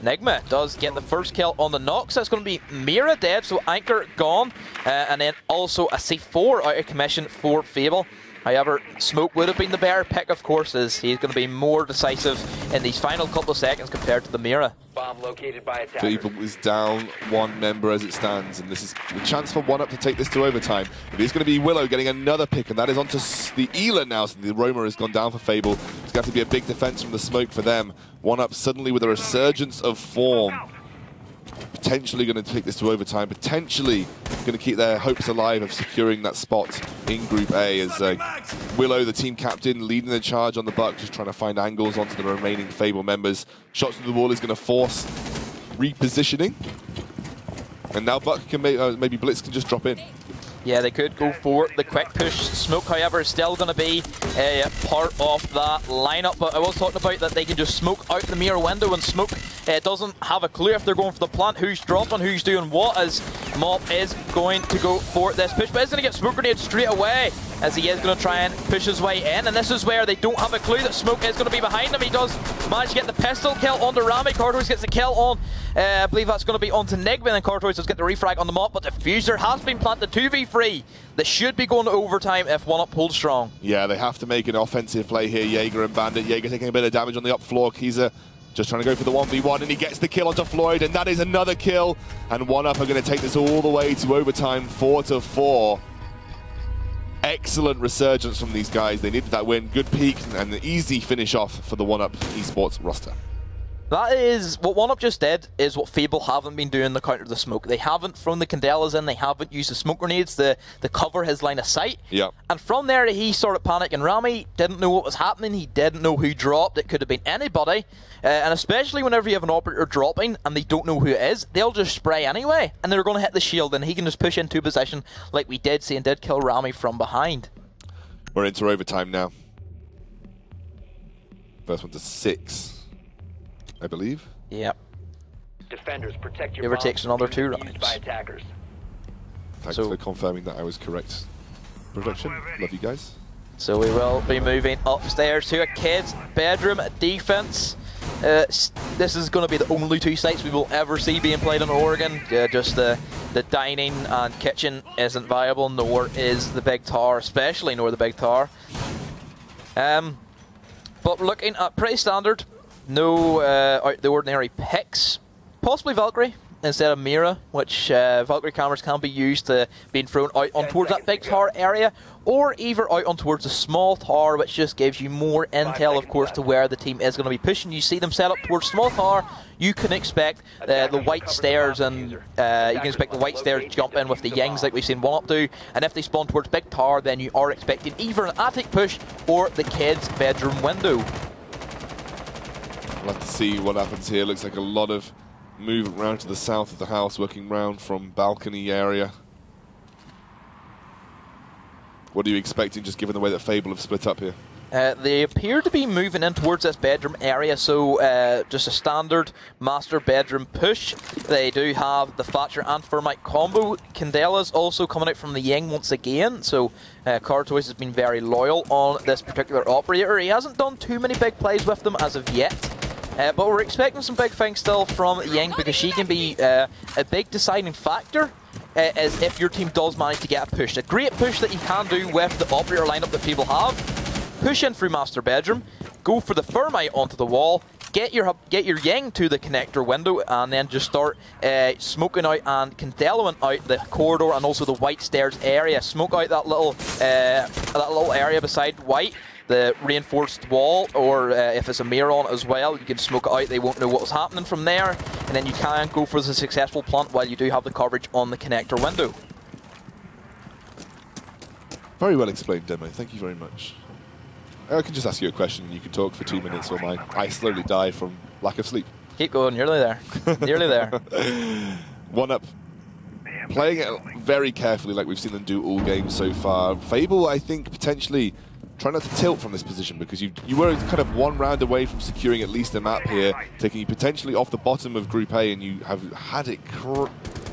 Nigma does get the first kill on the Nox. That's going to be Mira dead, so Anchor gone. And then also a C4 out of commission for Fable. However, Smoke would have been the better pick, of course, as he's going to be more decisive in these final couple of seconds compared to the Mira.
Bomb located by attackers.
Fable is down 1 member as it stands, and this is the chance for 1UP to take this to overtime. It is going to be Willow getting another pick, and that is onto the Ela now, so the Roamer has gone down for Fable. It's going to have to be a big defense from the Smoke for them. 1UP suddenly with a resurgence of form. Potentially going to take this to overtime, potentially going to keep their hopes alive of securing that spot in Group A, as Willow, the team captain, leading the charge on the Buck, just trying to find angles onto the remaining Fable members. Shots to the wall is going to force repositioning, and now Buck can maybe Blitz can just drop in.
Yeah, they could go for the quick push. Smoke, however, is still going to be a part of that lineup. But I was talking about that they can just smoke out the mirror window, and Smoke doesn't have a clue if they're going for the plant, who's dropping, who's doing what, as Mop is going to go for this push. But he's going to get smoke grenade straight away, as he is going to try and push his way in. And this is where they don't have a clue that Smoke is going to be behind him. He does manage to get the pistol kill onto Rami. Cartoys gets the kill on, I believe that's going to be onto Nigma, and then Cartoys does get the refrag on the Mop. But Diffuser has been planted 2v3. They should be going to overtime if 1UP holds strong. Yeah, they have to make an offensive play here, Jaeger and Bandit. Jaeger taking a bit of damage on the up floor. Kiza just trying to go for the 1v1, and he gets the kill onto Floyd, and that is another kill. And 1UP are going to take this all the way to overtime, 4-4. Excellent resurgence from these guys. They needed that win. Good peak and an easy finish off for the 1UP Esports roster. That is, what 1UP just did is what Fable haven't been doing to counter the smoke. They haven't thrown the Candelas in, they haven't used the smoke grenades to cover his line of sight.
Yeah.
And from there, he started panicking. Rami didn't know what was happening, he didn't know who dropped, it could have been anybody. And especially whenever you have an operator dropping and they don't know who it is, they'll just spray anyway, and they're going to hit the shield, and he can just push into position like we did see and did kill Rami from behind.
We're into overtime now. First one to 6. I believe.
Yep.
Defenders, protect your
It takes another 2 rounds.
by attackers.
Thanks for confirming that I was correct. Production, love you guys.
So we will be moving upstairs to a kid's bedroom defense. This is going to be the only 2 sites we will ever see being played in Oregon. Just the dining and kitchen isn't viable, nor is the big tower, especially nor the big tower. But looking at pretty standard. No out the ordinary picks. Possibly Valkyrie instead of Mira, which Valkyrie cameras can be used to being thrown out on towards that big tower area, or either out on towards a small tower, which just gives you more intel, of course, to where the team is going to be pushing. You see them set up towards small tower, you can expect the white stairs, and you can expect the white stairs jump in with the Yings like we've seen 1UP do, and if they spawn towards big tower, then you are expecting either an attic push or the kid's bedroom window.
We'll have to see what happens here. Looks like a lot of movement around to the south of the house, working round from balcony area. What are you expecting, just given the way that Fable have split up here?
They appear to be moving in towards this bedroom area, so just a standard master bedroom push. They do have the Thatcher and Thermite combo. Candelas also coming out from the Ying once again, so Cartoys has been very loyal on this particular operator. He hasn't done too many big plays with them as of yet. But we're expecting some big things still from Ying, because she can be a big deciding factor as if your team does manage to get a push. A great push that you can do with the operator lineup that people have. Push in through master bedroom, go for the Thermite onto the wall, get your Ying to the connector window, and then just start smoking out and Candeloing out the corridor and also the white stairs area. Smoke out that little area beside white, the reinforced wall, or if it's a mirror on it as well, you can smoke it out. They won't know what was happening from there, and then you can go for the successful plant while you do have the coverage on the connector window.
Very well explained, Demo. Thank you very much. I can just ask you a question and you can talk for 2 minutes while I slowly die from lack of sleep.
Keep going, nearly there. Nearly there.
1UP playing it very carefully like we've seen them do all games so far. Fable, I think, potentially trying not to tilt from this position, because you were kind of 1 round away from securing at least a map here, taking you potentially off the bottom of Group A, and you have had it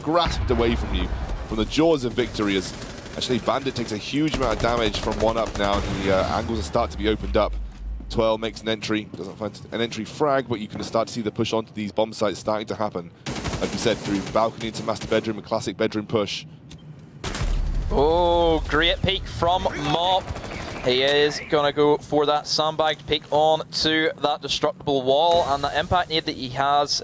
grasped away from you from the jaws of victory. As actually Bandit takes a huge amount of damage from 1UP now, and the angles start to be opened up. Twirl makes an entry, doesn't find an entry frag, but you can start to see the push onto these bomb sites starting to happen. Like we said, through balcony into master bedroom, a classic bedroom push.
Oh, great peek from Mop. He is going to go for that sandbagged peek on to that destructible wall, and the impact nade that he has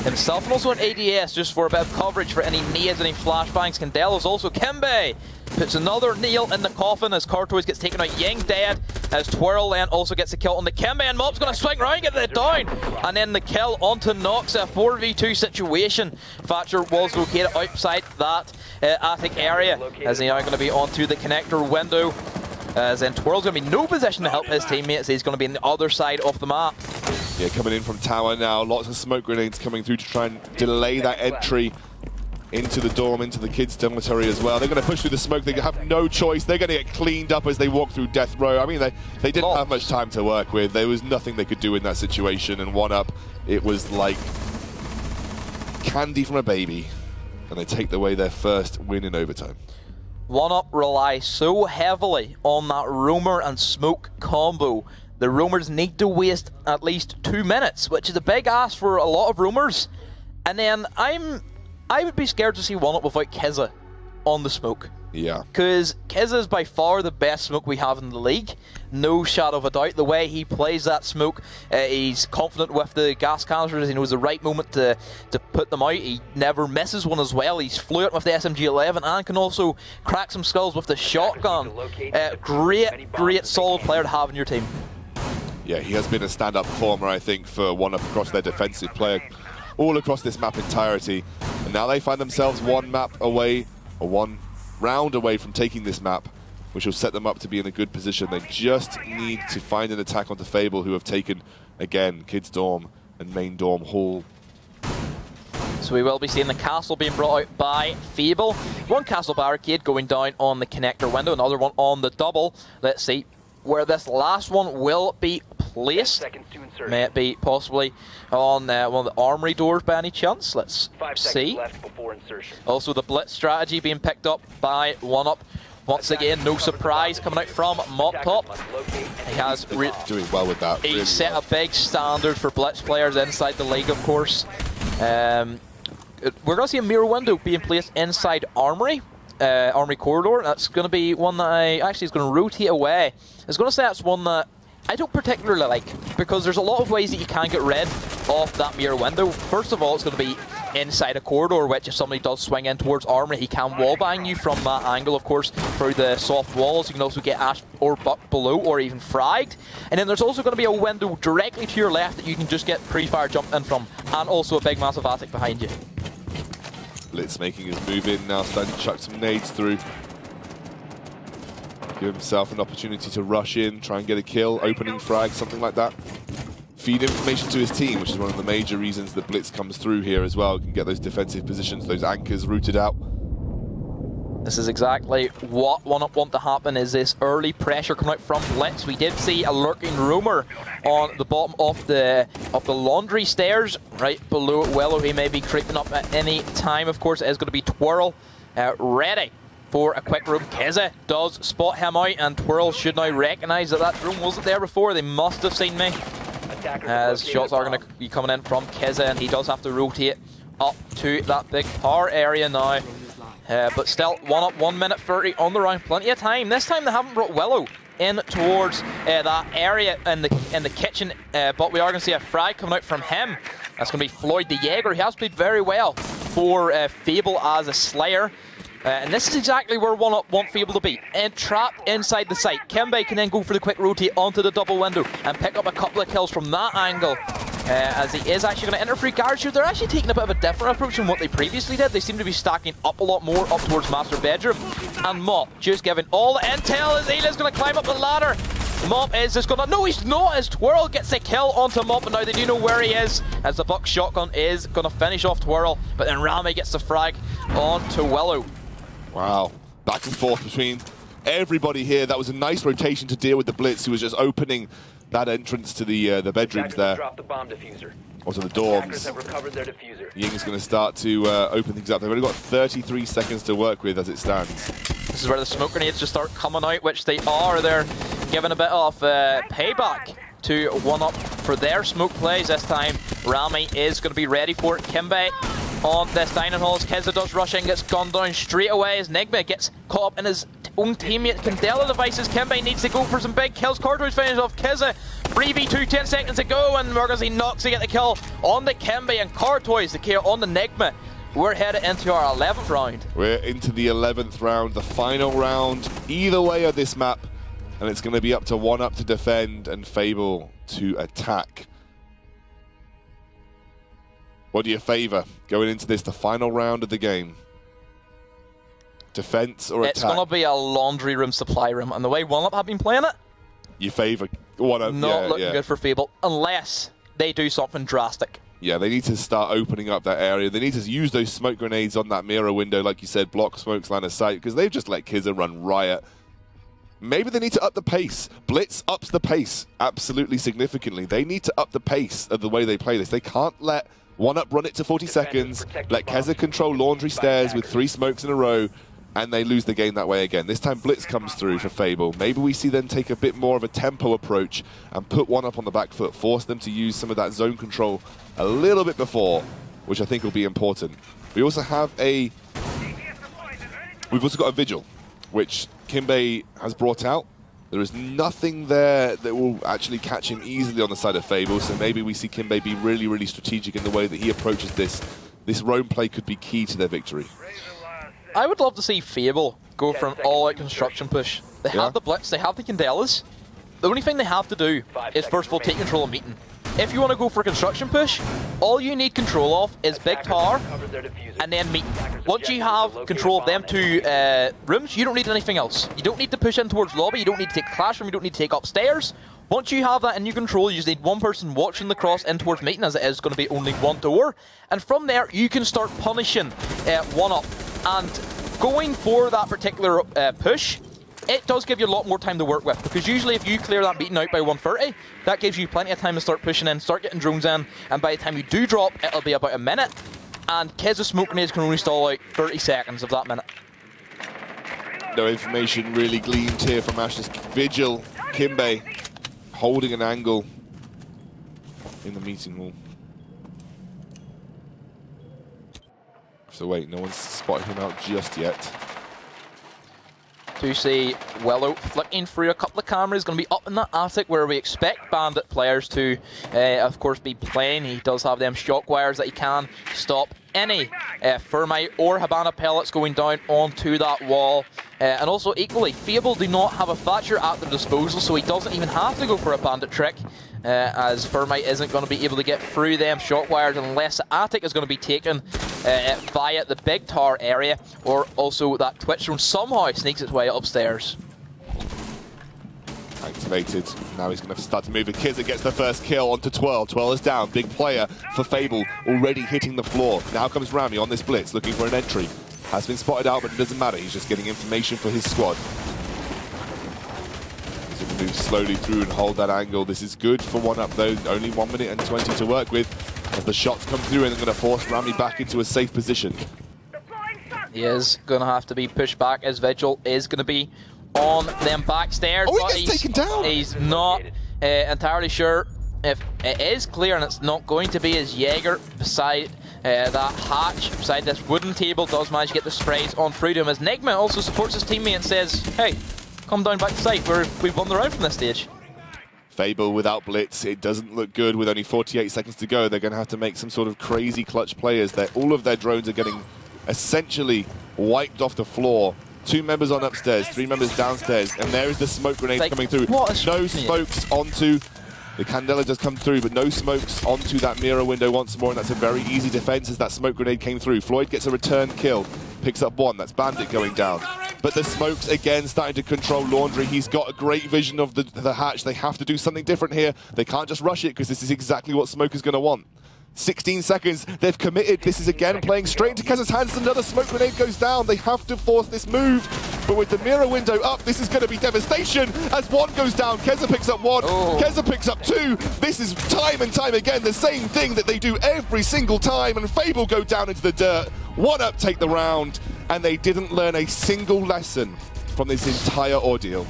himself, and also an ADS just for a bit of coverage for any nades, any flashbangs. Candelas also. Kimbe puts another nail in the coffin as Cartoys gets taken out. Ying dead as Twirl then also gets a kill on the Kimbe, and Mop's going to swing around, get it down, and then the kill onto Nox. A 4v2 situation. Thatcher was located outside that attic area, as he now going to be onto the connector window. As then Twirl's going to be no position to help his teammates. He's going to be on the other side of the map.
Yeah, coming in from tower now. Lots of smoke grenades coming through to try and delay that entry into the dorm, into the kids' dormitory as well. They're going to push through the smoke. They have no choice. They're going to get cleaned up as they walk through death row. I mean, they didn't have much time to work with. There was nothing they could do in that situation. And 1UP, it was like candy from a baby. And they take away their first win in overtime.
1UP rely so heavily on that roamer and smoke combo. The roamers need to waste at least 2 minutes, which is a big ask for a lot of roamers. And then I would be scared to see 1UP without Kizza on the smoke.
Yeah. Because
Kizza is by far the best smoke we have in the league. No shadow of a doubt. The way he plays that smoke, he's confident with the gas canisters. He knows the right moment to put them out. He never misses one as well. He's fluent with the SMG-11 and can also crack some skulls with the shotgun. Great solid player to have in your team.
Yeah, he has been a stand-up performer, I think, for 1UP across their defensive player, all across this map entirety. And now they find themselves one map away, or one round away from taking this map, which will set them up to be in a good position. They just need to find an attack onto Fable, who have taken, again, Kids Dorm and Main Dorm Hall.
So we will be seeing the castle being brought out by Fable. One castle barricade going down on the connector window, another one on the double. Let's see where this last one will be placed. May it be possibly on one of the armory doors by any chance? Let's see. Also the blitz strategy being picked up by 1UP. Once again, no surprise coming out from Mop Top. He has
doing well with that.
He set a big standard for blitz players inside the league, of course. We're going to see a mirror window being placed inside Armory, Armory Corridor. That's going to be one that I actually is going to rotate away. I was going to say that's one that I don't particularly like, because there's a lot of ways that you can get rid of that mirror window. First of all, it's going to be inside a corridor, which if somebody does swing in towards Armory, he can wallbang you from that angle, of course, through the soft walls. You can also get Ash or Buck below, or even fragged. And then there's also going to be a window directly to your left that you can just get pre-fire jumped in from, and also a big massive attic behind you.
Blitz making his move in now, starting to chuck some nades through. Give himself an opportunity to rush in, try and get a kill, opening frag, something like that. Feed information to his team, which is one of the major reasons that Blitz comes through here as well. Can get those defensive positions, those anchors rooted out.
This is exactly what 1UP want to happen, is this early pressure coming out from Blitz. We did see a lurking rumor on the bottom of the laundry stairs, right below Willow. He may be creeping up at any time. Of course, it is going to be Twirl ready for a quick room. Kizza does spot him out, and Twirl should now recognise that that room wasn't there before. They must have seen me. As shots are going to be coming in from Kizza, and he does have to rotate up to that big power area now. But still, 1UP, 1 minute 30 on the round, plenty of time. This time they haven't brought Willow in towards that area in the kitchen, but we are going to see a frag coming out from him. That's going to be Floyd the Jaeger. He has played very well for Fable as a Slayer. And this is exactly where 1UP want Fable to be, and trapped inside the site. Kimbe can then go for the quick rotate onto the double window and pick up a couple of kills from that angle. As he is actually going to enter free guards here. They're actually taking a bit of a different approach than what they previously did. They seem to be stacking up a lot more up towards Master Bedroom. And Mop just giving all the intel as Eli's going to climb up the ladder. Mop is just going to... No, he's not, as Twirl gets a kill onto Mop, and now they do know where he is, as the Buck shotgun is going to finish off Twirl, but then Rami gets the frag onto Willow.
Wow, back and forth between everybody here. That was a nice rotation to deal with the Blitz, who was just opening that entrance to the bedrooms there. Also the dorms. Ying's going to start to open things up. They've only got 33 seconds to work with as it stands.
This is where the smoke grenades just start coming out, which they are. They're giving a bit of payback to 1UP for their smoke plays this time. Rami is going to be ready for it. Kimbe on this dining hall as Kizza does rush in, gets gunned down straight away as Nigma gets caught up in his own teammate Candela devices. Kimbe needs to go for some big kills. Cartwright finishes off Kizza. 3v2, 10 seconds to go, and we're going to see Nox to get the kill on the Kimbe, and Cartoys the kill on the Nigma. We're headed into our 11th round.
We're into the 11th round, the final round, either way of this map, and it's going to be up to 1UP to defend and Fable to attack. What do you favour going into this, the final round of the game? Defense or attack?
It's going to be a laundry room, supply room, and the way 1UP have been playing it,
you favour 1UP?
Not looking good for Fable, unless they do something drastic.
Yeah, they need to start opening up that area. They need to use those smoke grenades on that mirror window, like you said, block smokes, line of sight, because they've just let Kizza run riot. Maybe they need to up the pace. Blitz ups the pace absolutely significantly. They need to up the pace of the way they play this. They can't let 1UP run it to 40 seconds, let Kizza control laundry stairs with 3 smokes in a row, and they lose the game that way again. This time Blitz comes through for Fable. Maybe we see them take a bit more of a tempo approach and put 1UP on the back foot, force them to use some of that zone control a little bit before, which I think will be important. We also have we've also got a Vigil, which Kimbe has brought out. There is nothing there that will actually catch him easily on the side of Fable, so maybe we see Kimbe be really, really strategic in the way that he approaches this. This roam play could be key to their victory.
I would love to see Fable go for an all-out construction push. They have the Blitz, they have the Candelas. the only thing they have to do is first of all take control of meeting. If you want to go for a construction push, all you need control of is big tower and then meeting. Once you have control of them two rooms, you don't need anything else. You don't need to push in towards lobby, you don't need to take classroom, you don't need to take upstairs. Once you have that in your control, you just need one person watching the cross in towards meeting, as it is going to be only one door. And from there, you can start punishing 1UP. And going for that particular push, it does give you a lot more time to work with, because usually if you clear that meeting out by 1:30, that gives you plenty of time to start pushing in, start getting drones in, and by the time you do drop, it'll be about a minute. And Kiz's smoke grenades can only stall out 30 seconds of that minute.
No information really gleaned here from Ashes. Vigil, Kimbe, holding an angle in the meeting hall. So wait, no one's spotted him out just yet. To
see Willow flicking through a couple of cameras, going to be up in the attic where we expect Bandit players to, of course, be playing. He does have them shock wires that he can stop any Thermite or Habana pellets going down onto that wall. And also equally, Fable do not have a Thatcher at their disposal, so he doesn't even have to go for a Bandit trick, as Thermite isn't going to be able to get through them shock wires unless the attic is going to be taken via the big tower area, or also that Twitch drone somehow sneaks its way upstairs.
Activated. Now he's going to start to move. And Kizza gets the first kill onto Twirl. Twirl is down. Big player for Fable, already hitting the floor. Now comes Rami on this blitz, looking for an entry. Has been spotted out, but it doesn't matter. He's just getting information for his squad. He's going to move slowly through and hold that angle. This is good for 1UP, though. Only 1 minute and 20 to work with. As the shots come through, and they're going to force Rami back into a safe position.
He is going to have to be pushed back, as Vigil is going to be on them backstairs.
Oh, he gets taken down!
He's not entirely sure if it is clear, and it's not going to be, as Jaeger beside that hatch, beside this wooden table, does manage to get the sprays on through to him, as Nigma also supports his teammate and says, hey, come down back to site, we've won the round from this stage.
Fable without blitz, it doesn't look good with only 48 seconds to go. They're going to have to make some sort of crazy clutch players. All of their drones are getting essentially wiped off the floor. 2 members on upstairs, 3 members downstairs, and there is the smoke grenade coming through. No smokes onto, the Candela does come through, but no smokes onto that mirror window once more, and that's a very easy defense as that smoke grenade came through. Floyd gets a return kill, picks up 1, that's Bandit going down. But the smokes again starting to control Laundry. He's got a great vision of the hatch. They have to do something different here. They can't just rush it, because this is exactly what Smoke is going to want. 16 seconds, they've committed. This is again playing straight into Keza's hands. Another smoke grenade goes down. They have to force this move. But with the mirror window up, this is going to be devastation as 1 goes down. Keza picks up 1. Oh. Keza picks up 2. This is time and time again the same thing that they do every single time. And Fable go down into the dirt. 1UP take the round. And they didn't learn a single lesson from this entire ordeal.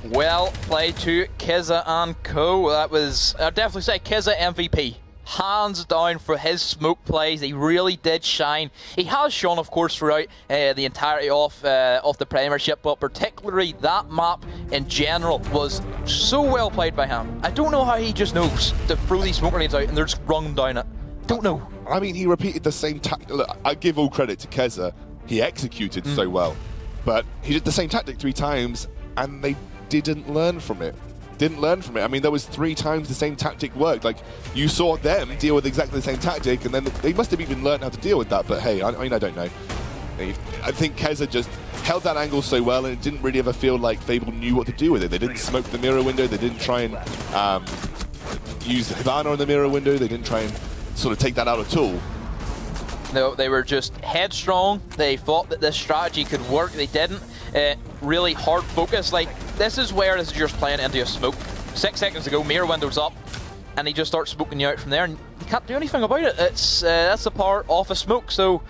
Well played to Keza and co. That was, I'd definitely say, Keza MVP. Hands down for his smoke plays. He really did shine. He has shone, of course, throughout the entirety of the Premiership, but particularly that map in general was so well played by him. I don't know how he just knows to throw these smoke grenades out and they're just run down it. Don't know.
I mean, he repeated the same tactic. Look, I give all credit to Keza. He executed so well, but he did the same tactic 3 times, and they didn't learn from it. I mean, there was 3 times the same tactic worked. Like, you saw them deal with exactly the same tactic, and then they must have even learned how to deal with that. But hey, I mean, I don't know. I think Keza just held that angle so well, and it didn't really ever feel like Fable knew what to do with it. They didn't smoke the mirror window. They didn't try and use the Havana on the mirror window. They didn't try and sort of take that out at all.
No, they were just headstrong. They thought that this strategy could work. They didn't. Really hard focus. Like, this is where this is just playing into a smoke. 6 seconds ago, mirror window's up, and he just starts smoking you out from there, and you can't do anything about it. It's that's the power of a smoke. So,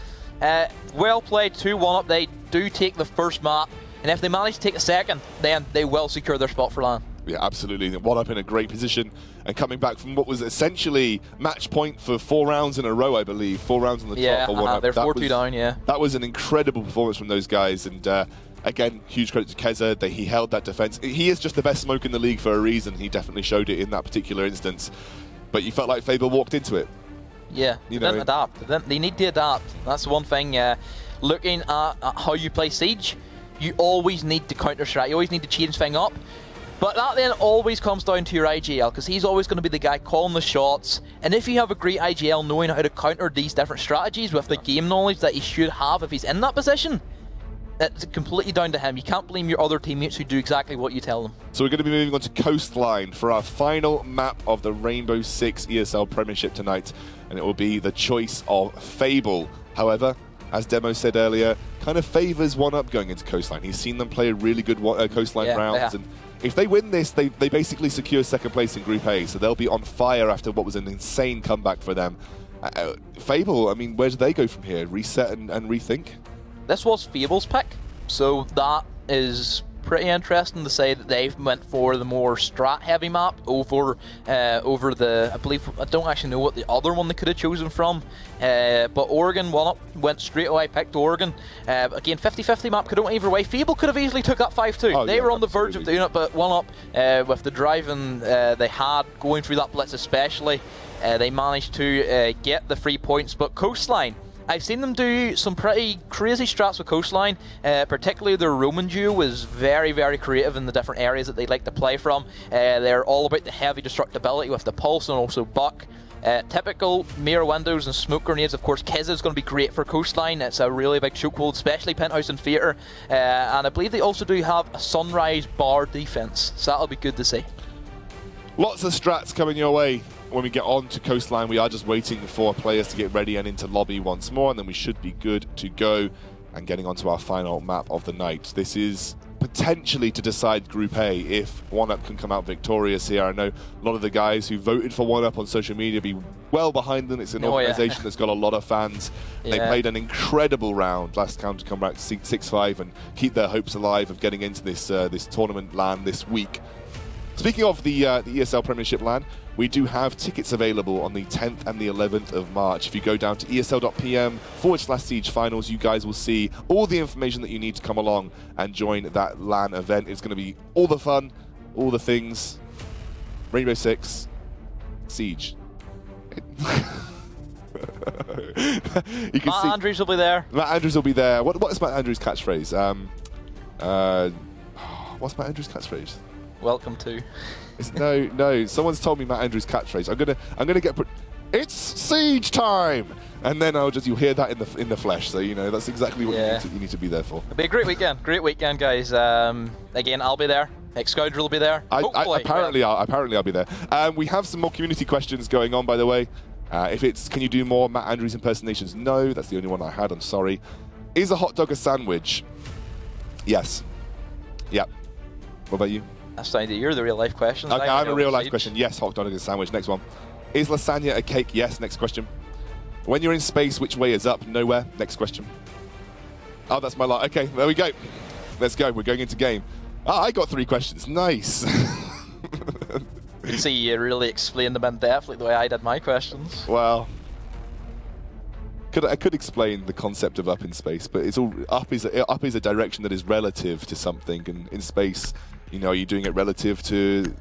well played to 1UP. They do take the first map, and if they manage to take a second, then they will secure their spot for LAN.
Yeah, absolutely. 1UP in a great position, and coming back from what was essentially match point for 4 rounds in a row, I believe. 4 rounds on the top for 1UP.
They're 4-2 down, yeah.
That was an incredible performance from those guys, and again, huge credit to Keza that he held that defense. He is just the best smoke in the league for a reason. He definitely showed it in that particular instance. But you felt like Fable walked into it.
Yeah, they didn't adapt. They need to adapt. That's the one thing. Looking at how you play Siege, you always need to counter-strat. You always need to change things up. But that then always comes down to your IGL, because he's always going to be the guy calling the shots. And if you have a great IGL knowing how to counter these different strategies with the game knowledge that he should have if he's in that position, it's completely down to him. You can't blame your other teammates who do exactly what you tell them.
So we're going to be moving on to Coastline for our final map of the Rainbow Six ESL Premiership tonight. And it will be the choice of Fable. However, as Demo said earlier, kind of favours 1UP going into Coastline. He's seen them play a really good Coastline rounds. And if they win this, they basically secure second place in Group A. So they'll be on fire after what was an insane comeback for them. Fable, I mean, where do they go from here? Reset and rethink?
This was Fable's pick, so that is pretty interesting to say that they've went for the more strat-heavy map over the, I believe, I don't actually know what the other one they could have chosen from, but Oregon 1UP went straight away, picked Oregon. Again, 50-50 map could have went either way. Fable could have easily took that 5-2.
Oh,
they were on the verge of doing it, but 1UP, with the driving they had going through that blitz especially, they managed to get the 3 points. But Coastline, I've seen them do some pretty crazy strats with Coastline, particularly their Roman duo was very, very creative in the different areas that they like to play from. They're all about the heavy destructibility with the Pulse and also Buck. Typical mirror windows and smoke grenades. Of course, Kiz is going to be great for Coastline. It's a really big chokehold, especially Penthouse and Theatre. And I believe they also do have a Sunrise bar defense, so that'll be good to see.
Lots of strats coming your way. When we get on to Coastline, we are just waiting for players to get ready and into lobby once more, and then we should be good to go and getting onto our final map of the night. This is potentially to decide Group A if 1UP can come out victorious here. I know a lot of the guys who voted for 1UP on social media be well behind them. It's an organisation that's got a lot of fans. They played an incredible round last time to come back 6-5 and keep their hopes alive of getting into this this tournament LAN this week. Speaking of the ESL Premiership LAN, we do have tickets available on the 10th and the 11th of March. If you go down to esl.pm/Siege Finals, you guys will see all the information that you need to come along and join that LAN event. It's going to be all the fun, all the things. Rainbow Six, Siege. You can
Matt
see
Andrews will be there.
Matt Andrews will be there. What is Matt Andrews' catchphrase? What's Matt Andrews' catchphrase?
Welcome to.
No. Someone's told me Matt Andrews' catchphrase. I'm gonna get. It's Siege time, and then you'll hear that in the flesh. So you know that's exactly what you need to be there for.
It'll be a great weekend. Great weekend, guys. Again, I'll be there. Ex-Scoundrel will be there.
Apparently I'll be there. We have some more community questions going on, by the way. If it's, can you do more Matt Andrews impersonations? No, that's the only one I had. I'm sorry. Is a hot dog a sandwich? Yes. Yep. What about you?
That's fine. You're the real life question.
Okay, I'm a real life question. Yes, hot dog is a sandwich. Next one. Is lasagna a cake? Yes. Next question. When you're in space, which way is up? Nowhere. Next question. Oh, that's my lot. Okay, there we go. Let's go. We're going into game. Ah, I got 3 questions. Nice.
You see, you really explained them in depth like the way I did my questions.
Well, I could explain the concept of up in space, but it's all up is a direction that is relative to something, and in space, you know, are you doing it relative to?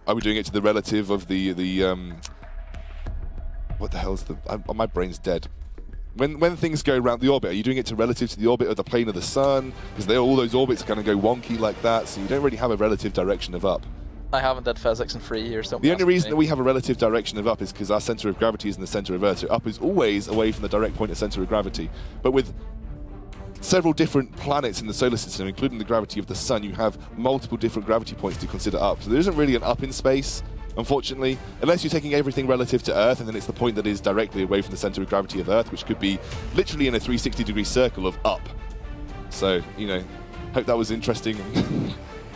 Are we doing it to the relative of the what the hell's the? My brain's dead. When things go around the orbit, are you doing it to relative to the orbit of the plane of the sun? Because all those orbits are going to go wonky like that, so you don't really have a relative direction of up.
I haven't did physics in 3 years.
The only reason that we have a relative direction of up is because our center of gravity is in the center of Earth, so up is always away from the direct point of center of gravity. But with several different planets in the solar system, including the gravity of the sun, you have multiple different gravity points to consider up. So there isn't really an up in space, unfortunately, unless you're taking everything relative to Earth, and then it's the point that is directly away from the center of gravity of Earth, which could be literally in a 360-degree circle of up. So, you know, hope that was interesting.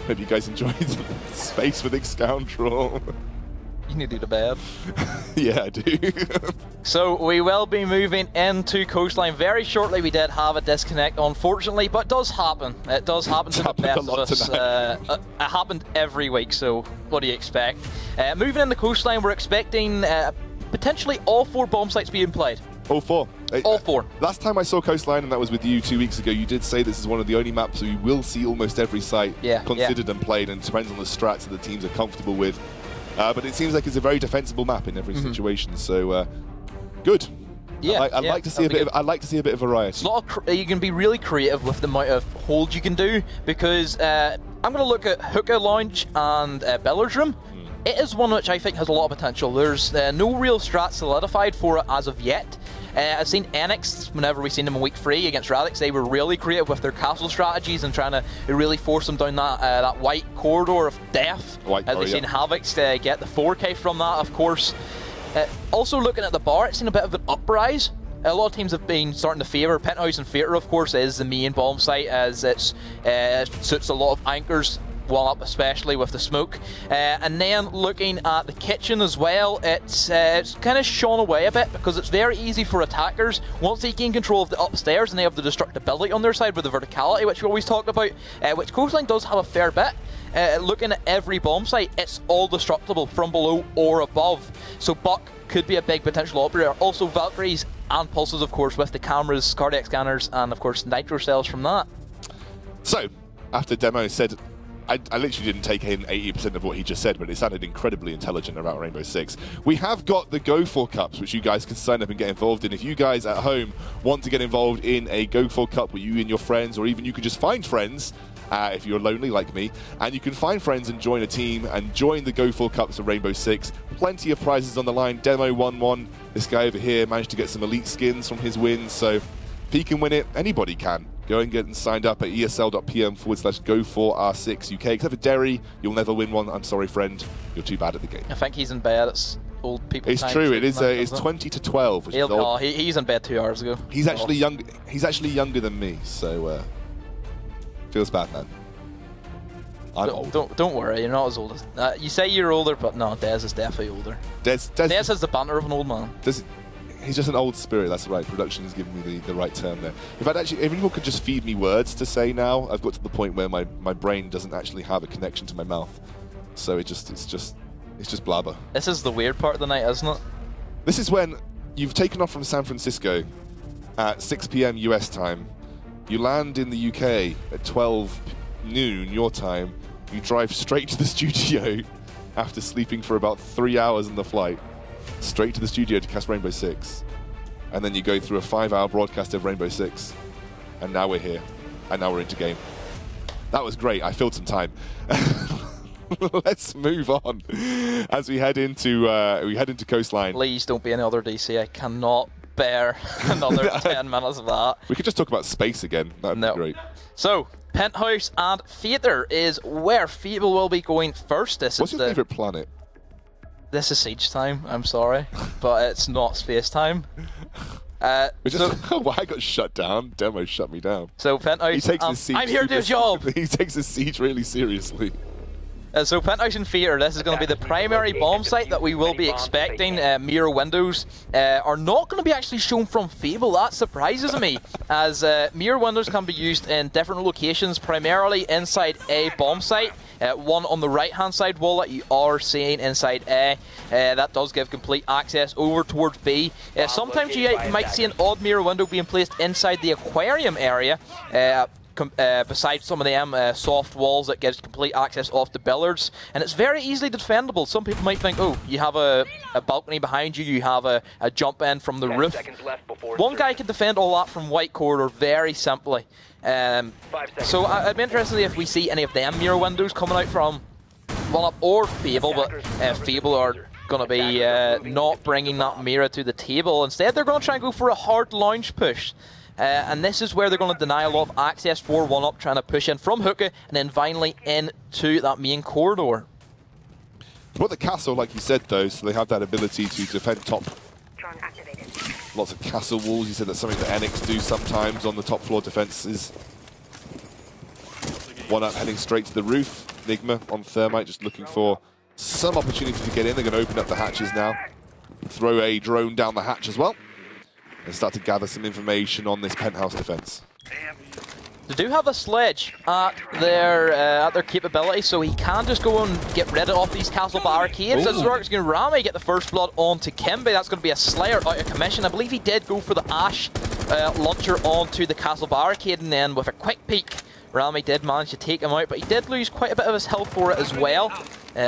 Hope you guys enjoyed Space with Ex-Scoundrel.
You need to do the bed.
Yeah, I do.
So we will be moving into Coastline very shortly. We did have a disconnect, unfortunately, but it does happen. It does happen to the best of us. It happened every week, so what do you expect? Moving into Coastline, we're expecting potentially all 4 bomb sites being played.
All 4?
All 4.
Last time I saw Coastline, and that was with you 2 weeks ago, you did say this is one of the only maps where you will see almost every site considered and played, and it depends on the strats that the teams are comfortable with. But it seems like it's a very defensible map in every situation, so good.
Yeah,
I'd like to see a bit. I'd like to see a bit of variety.
You can be really creative with the amount of holds you can do, because I'm going to look at Hookah Lounge and Billiards Room. It is one which I think has a lot of potential. There's no real strat solidified for it as of yet. I've seen Enix, whenever we've seen them in week 3 against Radix, they were really creative with their castle strategies and trying to really force them down that white corridor of death. As we've seen Havix get the 4K from that, of course. Also looking at the bar, it's seen a bit of an uprise. A lot of teams have been starting to favour Penthouse and Theatre, of course, is the main bomb site, as it suits a lot of anchors, 1UP especially with the smoke. And then looking at the kitchen as well, it's kind of shone away a bit because it's very easy for attackers once they gain control of the upstairs and they have the destructibility on their side with the verticality, which we always talk about, which Coastline does have a fair bit. Looking at every bomb site, it's all destructible from below or above. So Buck could be a big potential operator. Also Valkyries and Pulses, of course, with the cameras, cardiac scanners, and of course nitro cells from that.
So, after Demo said, I literally didn't take in 80% of what he just said, but it sounded incredibly intelligent about Rainbow Six. We have got the Go For Cups, which you guys can sign up and get involved in. If you guys at home want to get involved in a Go For Cup with you and your friends, or even you could just find friends, if you're lonely like me, and you can find friends and join a team and join the Go For Cups of Rainbow Six. Plenty of prizes on the line. Demo won one. This guy over here managed to get some elite skins from his wins, so if he can win it, anybody can. Go and get signed up at esl.pm/go4r6uk. Except for Derry, you'll never win one. I'm sorry, friend. You're too bad at the game.
I think he's in bed. It's old people.
It's true. It is. It's 20 to 12. Which is old.
He's in bed 2 hours ago.
He's actually young. He's actually younger than me. So feels bad, man. I'm old.
Don't worry. You're not as old as. You say you're older, but no, Dez is definitely older. Dez has the banter of an old man.
He's just an old spirit, that's right. Production has given me the right term there. In fact, actually, if anyone could just feed me words to say now, I've got to the point where my brain doesn't actually have a connection to my mouth. So it's just blabber.
This is the weird part of the night, isn't it?
This is when you've taken off from San Francisco at 6 PM US time. You land in the UK at 12 noon your time. You drive straight to the studio after sleeping for about 3 hours in the flight. Straight to the studio to cast Rainbow Six. And then you go through a 5-hour broadcast of Rainbow Six. And now we're here. And now we're into game. That was great. I filled some time. Let's move on as we head into Coastline.
Please don't be another DC. I cannot bear another 10 minutes of that.
We could just talk about space again. That would be great.
So, Penthouse and Theatre is where Fable will be going first.
What's your favourite planet?
This is Siege time, I'm sorry, but it's not space time.
I got shut down. Demo shut me down.
So Penthouse,
he takes his siege
I'm here to do a job.
He takes his siege really seriously.
So Penthouse and Theatre, this is going to be the primary bomb site that we will be expecting. Mirror windows are not going to be actually shown from Fable. That surprises me, as mirror windows can be used in different locations, primarily inside a bomb site. One on the right-hand side wall that you are seeing inside A. That does give complete access over towards B. Sometimes you might see an odd mirror window being placed inside the aquarium area. Besides some of them soft walls that gives complete access off the billiards, and it's very easily defendable. Some people might think, oh, you have a balcony behind you, you have a jump in from the roof. One guy can defend all that from white corridor very simply. So I'd be interested if we see any of them mirror windows coming out from 1UP or Fable, but Fable are going to be not bringing that mirror to the table. Instead, they're going to try and go for a hard launch push. And this is where they're going to deny a lot of access for 1UP, trying to push in from Hookah and then finally into that main corridor.
Well, the castle, like you said, though, so they have that ability to defend top. Lots of castle walls. You said that's something that Enix do sometimes on the top floor defenses. 1UP heading straight to the roof. Enigma on Thermite, just looking for some opportunity to get in. They're going to open up the hatches now. Throw a drone down the hatch as well. And start to gather some information on this penthouse defense.
They do have a sledge at their capability, so he can just go and get rid of these castle barricades. As Zork's going to Rami get the first blood onto Kimbe. That's going to be a Slayer out of commission. I believe he did go for the Ash launcher onto the castle barricade, and then with a quick peek, Rami did manage to take him out, but he did lose quite a bit of his health for it as well.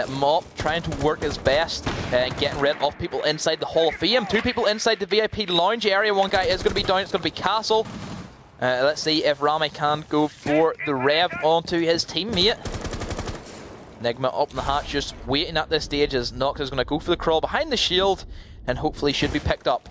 Mop trying to work his best, getting rid of people inside the Hall of Fame. 2 people inside the VIP lounge area. One guy is going to be down. It's going to be Castle. Let's see if Rami can go for the rev onto his teammate. Nigma up in the hatch, just waiting at this stage as Nox is going to go for the crawl behind the shield and hopefully should be picked up.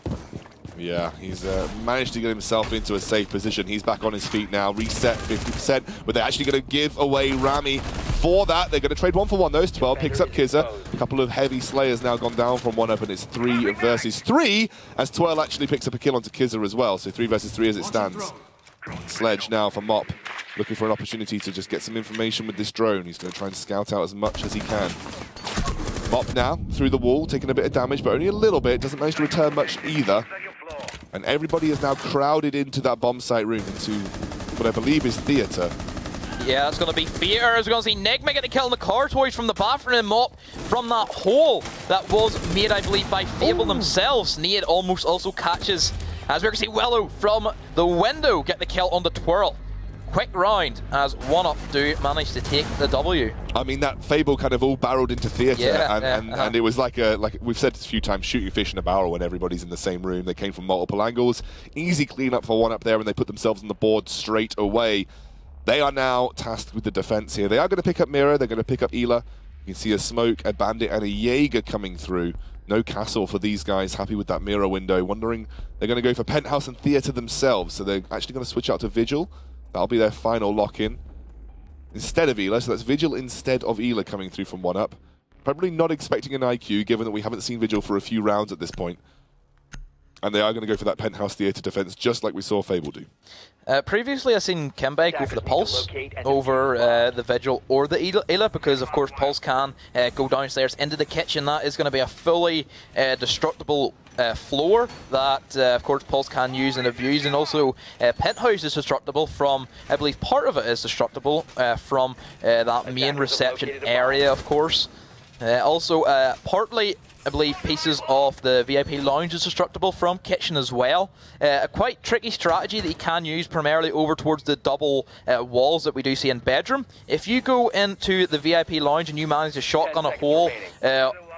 Yeah, he's managed to get himself into a safe position. He's back on his feet now, reset 50%, but they're actually going to give away Rami for that. They're going to trade 1 for 1 though. 12 picks up Kizza. A couple of heavy slayers now gone down from 1UP, and it's 3 versus 3 as 12 actually picks up a kill onto Kizza as well. So 3 versus 3 as it stands. Sledge now for Mop, looking for an opportunity to just get some information with this drone. He's going to try and scout out as much as he can. Mop now through the wall, taking a bit of damage, but only a little bit. Doesn't manage to return much either. And everybody is now crowded into that bomb site room, into what I believe is theatre.
Yeah, it's going to be theatre. As we're going to see Nigma get the kill on the car toys from the bathroom, and Mop from that hole that was made, I believe, by Fable themselves. Nade almost also catches, as we're going to see Willow from the window get the kill on the twirl. Quick round as 1UP do manage to take the W.
I mean, that Fable kind of all barreled into theatre, and it was like we've said a few times, shooting fish in a barrel when everybody's in the same room. They came from multiple angles. Easy cleanup for 1UP there, and they put themselves on the board straight away. They are now tasked with the defense here. They are going to pick up Mira. They're going to pick up Ela. You can see a smoke, a bandit, and a Jaeger coming through. No castle for these guys. Happy with that Mira window. Wondering they're going to go for Penthouse and Theatre themselves. So they're actually going to switch out to Vigil. That'll be their final lock-in instead of Ela. So that's Vigil instead of Ela coming through from 1UP. Probably not expecting an IQ, given that we haven't seen Vigil for a few rounds at this point. And they are going to go for that Penthouse Theatre defense, just like we saw Fable do.
Previously, I've seen Kimbe go for the Pulse over the Vigil or the Ela, because, of course, Pulse can go downstairs into the kitchen. That is going to be a fully destructible floor that, of course, Pulse can use and abuse. And also, Penthouse is destructible from, I believe, part of it is destructible from that main reception area, of course. Also, partly, I believe, pieces of the VIP lounge is destructible from kitchen as well. A quite tricky strategy that you can use primarily over towards the double walls that we do see in bedroom. If you go into the VIP lounge and you manage to shotgun a hole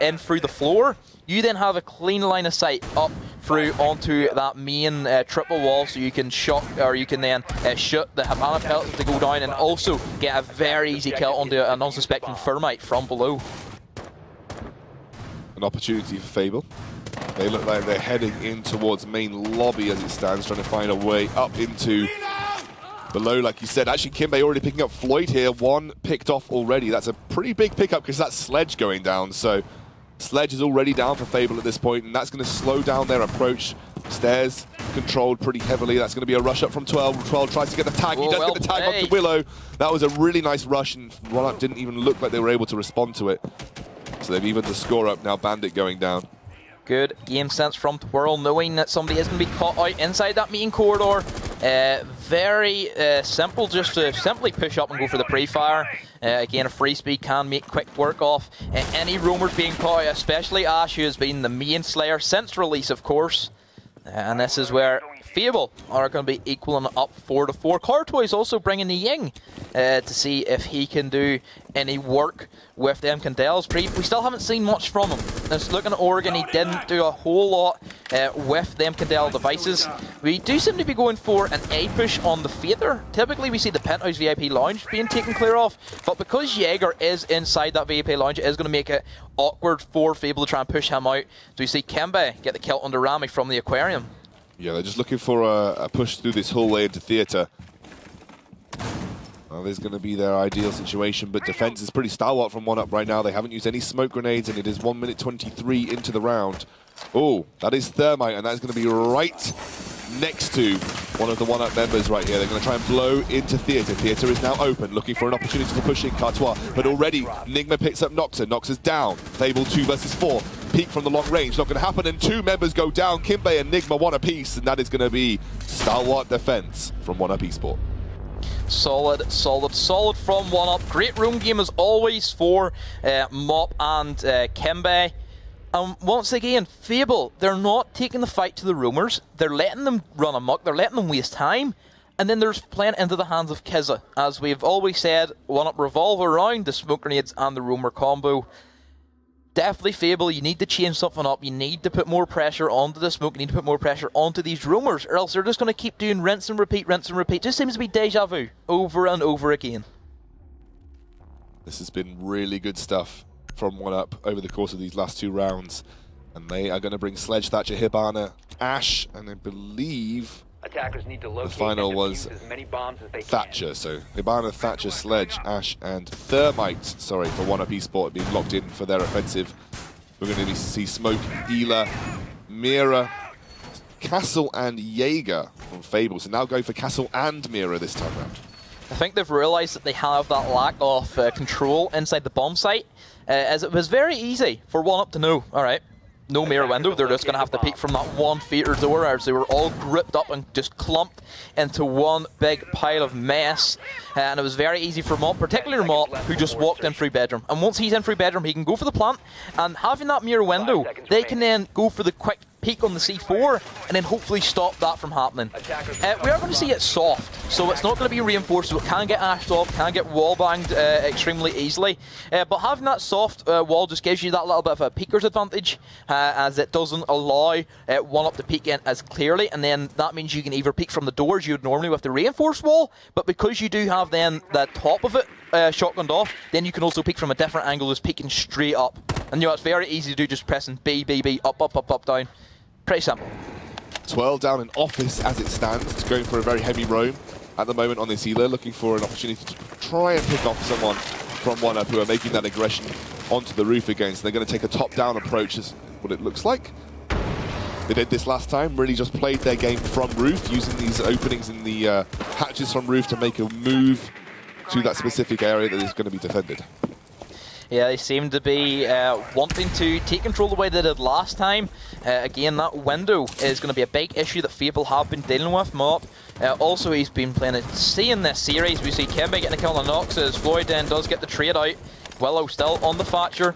in through the floor, you then have a clean line of sight up through onto that main triple wall, so you can shot, or you can then shoot the Havana pellets to go down and also get a very easy kill onto a non-suspecting Thermite from below.
An opportunity for Fable. They look like they're heading in towards main lobby as it stands, trying to find a way up into below, like you said. Actually, Kimbe already picking up Floyd here. 1 picked off already. That's a pretty big pickup because that's Sledge going down. So Sledge is already down for Fable at this point, and that's going to slow down their approach. Stairs controlled pretty heavily. That's going to be a rush up from 12. 12 tries to get the tag. He does get the tag onto Willow. That was a really nice rush, and 1UP didn't even look like they were able to respond to it. So they've evened the score up now. Bandit going down.
Good game sense from Twirl, knowing that somebody is going to be caught out inside that main corridor. Very simple, just to simply push up and go for the pre-fire. Again, a free speed can make quick work off any roamers being caught out, especially Ash, who has been the main slayer since release, of course. And this is where Fable are going to be equaling up 4-4. Cartoy also bringing the Ying to see if he can do any work with them Candels. We still haven't seen much from him. Just looking at Oregon, he didn't do a whole lot with them Candel devices. We do seem to be going for an A push on the Fader. Typically we see the Penthouse VIP lounge being taken clear off, but because Jaeger is inside that VIP lounge, it is going to make it awkward for Fable to try and push him out. So we see Kimbe get the kill under Rami from the aquarium.
Yeah, they're just looking for a push through this hallway into theatre. Well, there's going to be their ideal situation, but defense is pretty stalwart from 1UP right now. They haven't used any smoke grenades, and it is 1 minute 23 into the round. Oh, that is Thermite, and that's going to be right next to one of the 1UP members right here. They're going to try and blow into theatre. Theatre is now open, looking for an opportunity to push in Cartois, but already Nigma picks up Noxa. Noxa's down. Fable 2 versus 4. Peek from the long range, not going to happen, and 2 members go down. Kimbe and Nigma 1 apiece, and that is going to be stalwart defense from 1UPeSport.
Solid, solid, solid from 1UP. Great room game as always for Mop and Kimbe. Once again, Fable, they're not taking the fight to the roamers. They're letting them run amok. They're letting them waste time. And then there's playing into the hands of Kizza. As we've always said, 1UP revolve around the smoke grenades and the roamer combo. Definitely Fable, you need to change something up. You need to put more pressure onto the smoke. You need to put more pressure onto these roamers, or else they're just going to keep doing rinse and repeat, rinse and repeat. Just seems to be deja vu over and over again.
This has been really good stuff from 1UP over the course of these last 2 rounds. And they are going to bring Sledge, Thatcher, Hibana, Ash, and I believe
Attackers need to locate
the final
and
was
defuse as many bombs as they
Thatcher.
can.
So Hibana, Thatcher, Sledge, Ash, and Thermite, sorry, for 1UPeSport being locked in for their offensive. We're going to see Smoke, Ela, Mira, Castle, and Jaeger from Fable. So now going for Castle and Mira this time round.
I think they've realised that they have that lack of control inside the bomb site, as it was very easy for 1UP to know, alright, no mirror window, they're just going to have to peek from that one theatre door, as they were all grouped up and just clumped into one big pile of mess. And it was very easy for Mop, particularly Mop, who just walked in through bedroom. And once he's in through bedroom, he can go for the plant, and having that mirror window, they can then go for the quick peek on the C4 and then hopefully stop that from happening. We are going to see it soft, so it's not going to be reinforced, so it can get ashed off, can get wall banged extremely easily. But having that soft wall just gives you that little bit of a peeker's advantage, as it doesn't allow 1UP to peek in as clearly, and then that means you can either peek from the doors you would normally with the reinforced wall, but because you do have then the top of it shotgunned off, then you can also peek from a different angle, just peeking straight up. And you know, it's very easy to do, just pressing B, B, B, up, up, up, up, down. Pretty simple.
12 down in office as it stands. It's going for a very heavy roam at the moment on this healer, looking for an opportunity to try and pick off someone from 1UP who are making that aggression onto the roof again. So they're going to take a top-down approach, is what it looks like. They did this last time, really just played their game from roof, using these openings in the hatches from roof to make a move to that specific area that is going to be defended.
Yeah, they seem to be wanting to take control the way they did last time. Again, that window is going to be a big issue that Fable have been dealing with. Mop, also he's been playing it. See in this series, we see Kimbe getting a kill on Nox as Floyd then does get the trade out. Willow still on the Thatcher,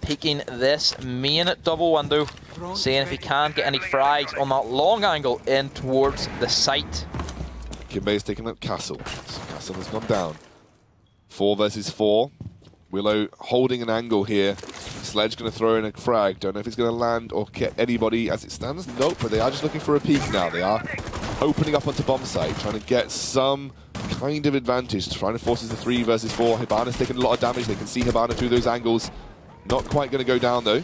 peeking this main double window, seeing if he can get any frags on that long angle in towards the site.
Kimbe is taking up Castle. So Castle has gone down. 4 versus 4. Willow holding an angle here. Sledge going to throw in a frag. Don't know if it's going to land or get anybody as it stands. Nope, but they are just looking for a peek now. They are opening up onto bomb site, trying to get some kind of advantage. Trying to force the 3 versus 4. Hibana's taking a lot of damage. They can see Hibana through those angles. Not quite going to go down though.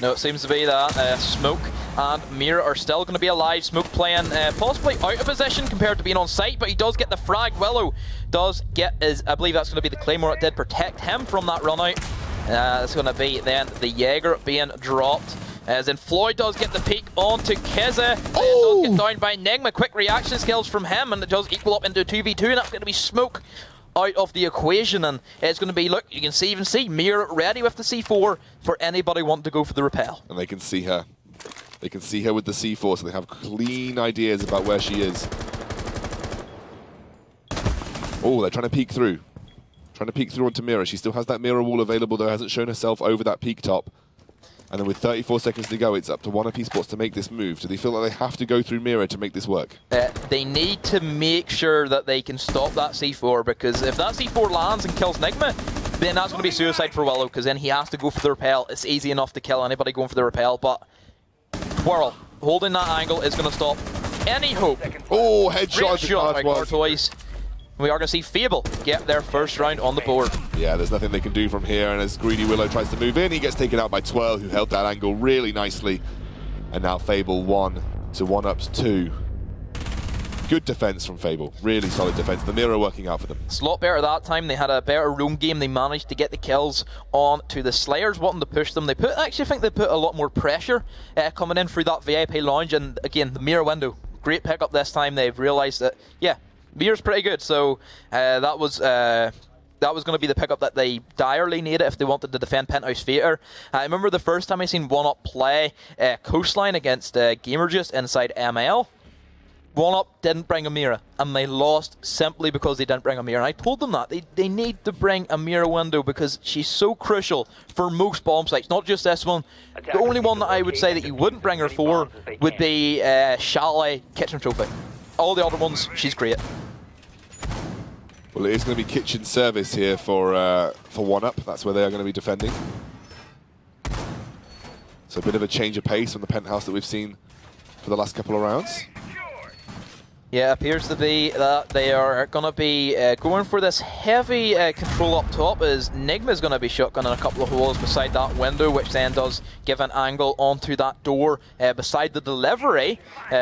No, it seems to be that Smoke and Mira are still going to be alive. Smoke playing possibly out of position compared to being on site, but he does get the frag. Willow does get his, I believe that's going to be the Claymore. It did protect him from that run out. It's going to be then the Jaeger being dropped. As in Floyd does get the peek onto Keza. Does get down by Nigma. Quick reaction skills from him, and it does equal up into a 2v2, and that's going to be Smoke out of the equation. And it's going to be, look, you can see Mira ready with the C4 for anybody wanting to go for the rappel.
And they can see her. They can see her with the C4, so they have clean ideas about where she is. Oh, they're trying to peek through. Trying to peek through onto Mira. She still has that mirror wall available, though hasn't shown herself over that peak top. And then with 34 seconds to go, it's up to 1UPeSports to make this move. Do they feel like they have to go through Mira to make this work?
They need to make sure that they can stop that C4, because if that C4 lands and kills Nigma, then that's going to be suicide for Willow, because then he has to go for the rappel. It's easy enough to kill anybody going for the rappel, but Twirl holding that angle is going to stop any hope.
Oh, headshot
by Cartoys. We are going to see Fable get their first round on the board.
Yeah, there's nothing they can do from here, and as Greedy Willow tries to move in, he gets taken out by Twirl, who held that angle really nicely. And now Fable 1 to 1UP's 2. Good defense from Fable, really solid defense. The mirror working out for them.
It's a lot better that time. They had a better roam game. They managed to get the kills on to the Slayers, wanting to push them. They actually think they put a lot more pressure coming in through that VIP lounge, and again, the mirror window. Great pickup this time. They've realised that, yeah, mirror's pretty good, so that was going to be the pickup that they direly needed if they wanted to defend Penthouse Theatre. I remember the first time I seen 1UP play Coastline against Gamerjuice inside ML. 1UP didn't bring a mirror, and they lost simply because they didn't bring a mirror. And I told them that. They need to bring a mirror window because she's so crucial for most bomb sites, not just this one. The only one that I would say that you wouldn't bring her for would be Chalet Kitchen Trophy. All the other ones, she's great.
Well, it is going to be kitchen service here for 1UP. That's where they are going to be defending. So a bit of a change of pace from the penthouse that we've seen for the last couple of rounds.
Yeah, it appears to be that they are going to be going for this heavy control up top, as Nigma is going to be shotgunning a couple of holes beside that window, which then does give an angle onto that door beside the delivery,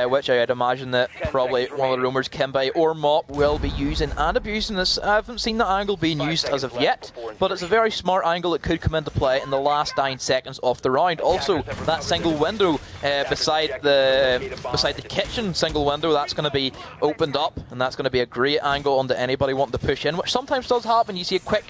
which I'd imagine that probably one of the rumours Kimbe or Mop will be using and abusing this. I haven't seen that angle being used as of yet, but it's a very smart angle that could come into play in the last 9 seconds of the round. Also, that single window beside the kitchen single window, that's going to be opened up, and that's going to be a great angle onto anybody wanting to push in, which sometimes does happen. You see a quick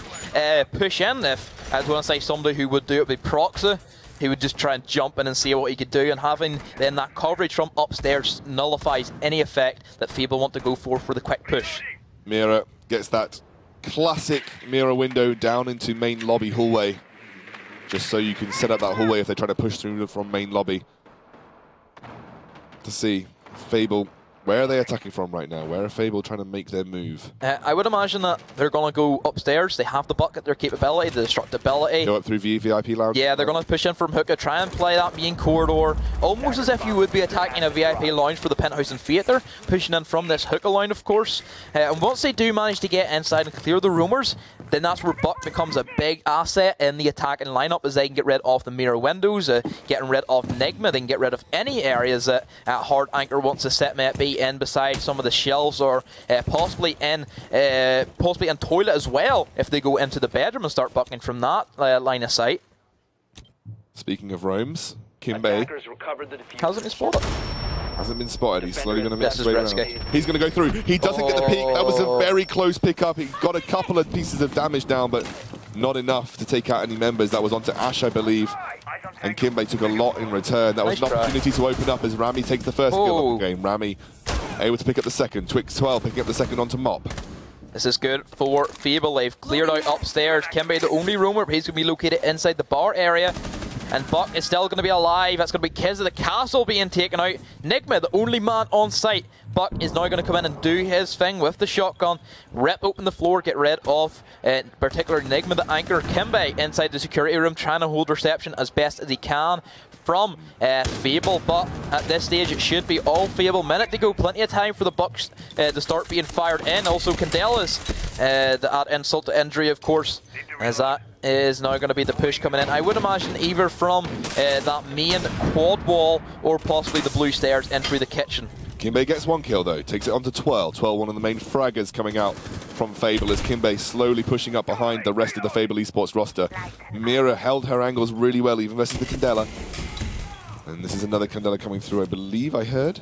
push in. If I was going to say somebody who would do it would be Proxy. He would just try and jump in and see what he could do, and having then that coverage from upstairs nullifies any effect that Fable want to go for the quick push.
Mira gets that classic Mira window down into main lobby hallway, just so you can set up that hallway if they try to push through from main lobby. To see Fable, where are they attacking from right now? Where are Fable trying to make their move?
I would imagine that they're going to go upstairs. They have the bucket, their capability, the destructibility.
Go up through VIP lounge?
Yeah, they're going to push in from Hookah, try and play that main corridor, almost as if you would be attacking a VIP lounge for the Penthouse and Theatre, pushing in from this Hookah line, of course. And once they do manage to get inside and clear the rumours, then that's where Buck becomes a big asset in the attacking lineup, as they can get rid of the mirror windows, getting rid of Nigma. They can get rid of any areas that Hard Anchor wants to set maybe in beside some of the shelves, or possibly in toilet as well, if they go into the bedroom and start bucking from that line of sight.
Speaking of roams, Kimbe
hasn't been spotted.
Hasn't been spotted. He's slowly going to make his way around. He's going to go through. He doesn't get the peek. That was a very close pickup. He got a couple of pieces of damage down, but not enough to take out any members. That was onto Ash, I believe. And Kimbe took a lot in return. That was an opportunity to open up as Rami takes the first kill of the game. Rami able to pick up the second. Twix 12 picking up the second onto Mop.
This is good for Fable. They've cleared out upstairs. Kimbe, the only roamer, he's going to be located inside the bar area. And Buck is still going to be alive. That's going to be Kiz of the Castle being taken out. Nigma, the only man on site. Buck is now going to come in and do his thing with the shotgun. Rip open the floor, get rid of, in particular, Nigma, the anchor. Kimbe inside the security room, trying to hold reception as best as he can from Fable. But at this stage, it should be all Fable. Minute to go, plenty of time for the Bucks to start being fired in. Also, Candela's the add insult to injury, of course, as that is now going to be the push coming in. I would imagine either from that main quad wall or possibly the blue stairs in through the kitchen.
Kimbe gets one kill though, takes it onto 12. 12, one of the main fraggers coming out from Fable, as Kimbe slowly pushing up behind the rest of the Fable Esports roster. Mira held her angles really well, even versus the Candela. And this is another Candela coming through, I believe I heard.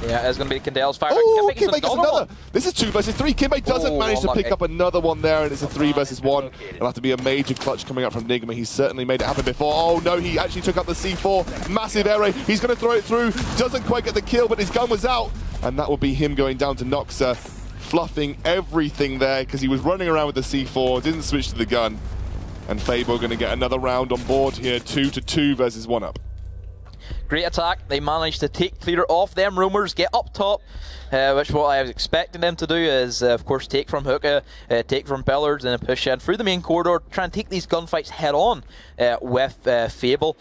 Yeah, it's going to be Candela's fire.
Oh, Kimbe gets another. This is 2 versus 3. Kimbe doesn't manage to pick up another one there, and it's a 3 versus 1. It'll have to be a major clutch coming out from Nigma. He's certainly made it happen before. Oh no, he actually took up the C4. Massive error. He's going to throw it through. Doesn't quite get the kill, but his gun was out. And that will be him going down to Noxa, fluffing everything there because he was running around with the C4, didn't switch to the gun. And Fable going to get another round on board here, 2-2 versus 1UP.
Great attack. They managed to take clear off them rumours, get up top, which what I was expecting them to do is, of course, take from Hookah, take from Billards, and push in through the main corridor, try and take these gunfights head on with Fable.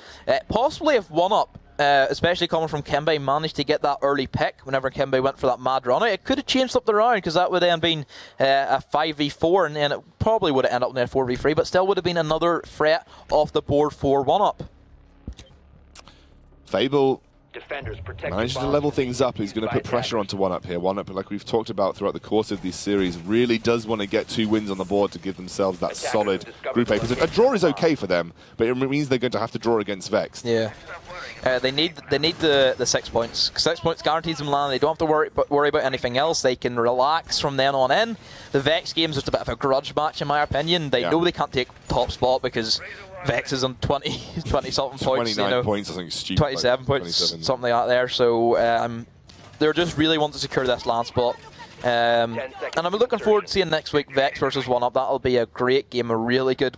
Possibly if 1UP, especially coming from Kimbe, managed to get that early pick whenever Kimbe went for that mad run out, it could have changed up the round, because that would then been a 5v4, and then it probably would have ended up in a 4v3, but still would have been another threat off the board for 1UP.
Fable managed to level things up. He's going to put pressure onto 1UP here. 1UP, like we've talked about throughout the course of this series, really does want to get 2 wins on the board to give themselves that solid Group A position. A draw is okay for them, but it means they're going to have to draw against Vex.
Yeah. They need the 6 points. 6 points guarantees them land. They don't have to worry about anything else. They can relax from then on in. The Vex game's just a bit of a grudge match, in my opinion. They know they can't take top spot because Vex is on 20-something points.
29 points, I think, stupid.
27 points, something like that there. So they're just really want to secure this land spot. And I'm looking forward to seeing next week Vex versus 1UP. That'll be a great game, a really good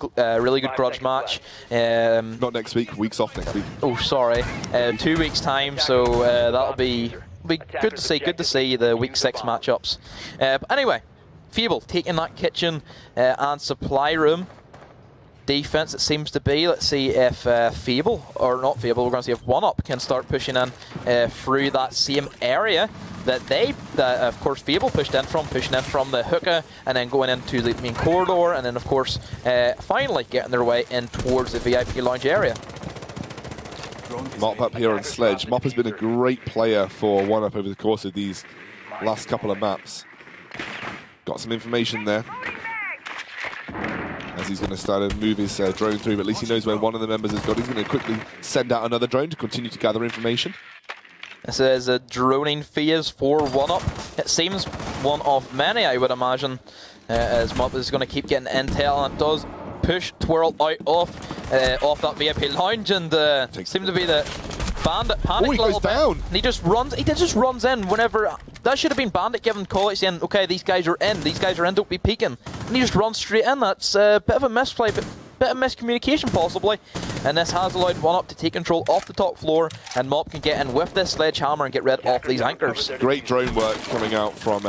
grudge match.
Not next week, weeks off next week.
Oh, sorry, 2 weeks time. So that'll be good to see. Good to see the week 6 matchups. But anyway, Fable taking that kitchen and supply room. defense it seems to be. Let's see if Fable, or not Fable, we're going to see if 1UP can start pushing in through that same area that of course Fable pushed in from, pushing in from the hookah and then going into the main corridor, and then of course finally getting their way in towards the VIP lounge area.
Mop up here on Sledge. Mop has been a great player for 1UP over the course of these last couple of maps. Got some information there as he's going to start to move his drone through, but at least he knows where one of the members has got. He's going to quickly send out another drone to continue to gather information.
This is a droning phase for 1UP. It seems one of many, I would imagine, as Mop is going to keep getting intel, and it does push Twirl out off that VIP lounge, and seems to be the Bandit panics
he
a little
goes down.
bit. And he just runs in whenever. That should have been Bandit giving call saying, okay, these guys are in, don't be peeking. And he just runs straight in. That's a bit of a misplay, but bit of miscommunication possibly. And this has allowed 1UP to take control off the top floor, and Mop can get in with this sledgehammer and get rid of these anchors.
Great drone work coming out from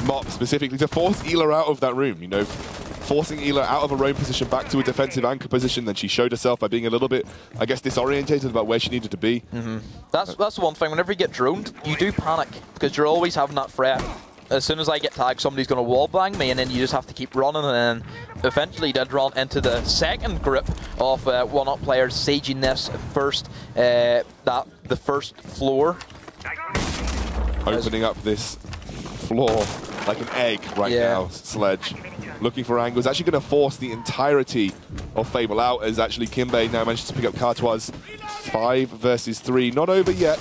Mop specifically to force Ela out of that room, you know, forcing Ela out of her own position back to a defensive anchor position. Then she showed herself by being a little bit, I guess, disorientated about where she needed to be.
That's the one thing. Whenever you get droned, you do panic because you're always having that threat. As soon as I get tagged, somebody's going to wallbang me, and then you just have to keep running. And then eventually did run into the second group of 1UP players sieging this the first floor.
Opening up this floor like an egg right now, Sledge. Looking for angles, actually going to force the entirety of Fable out, as actually Kimbe now manages to pick up Cartois. 5 versus 3, not over yet.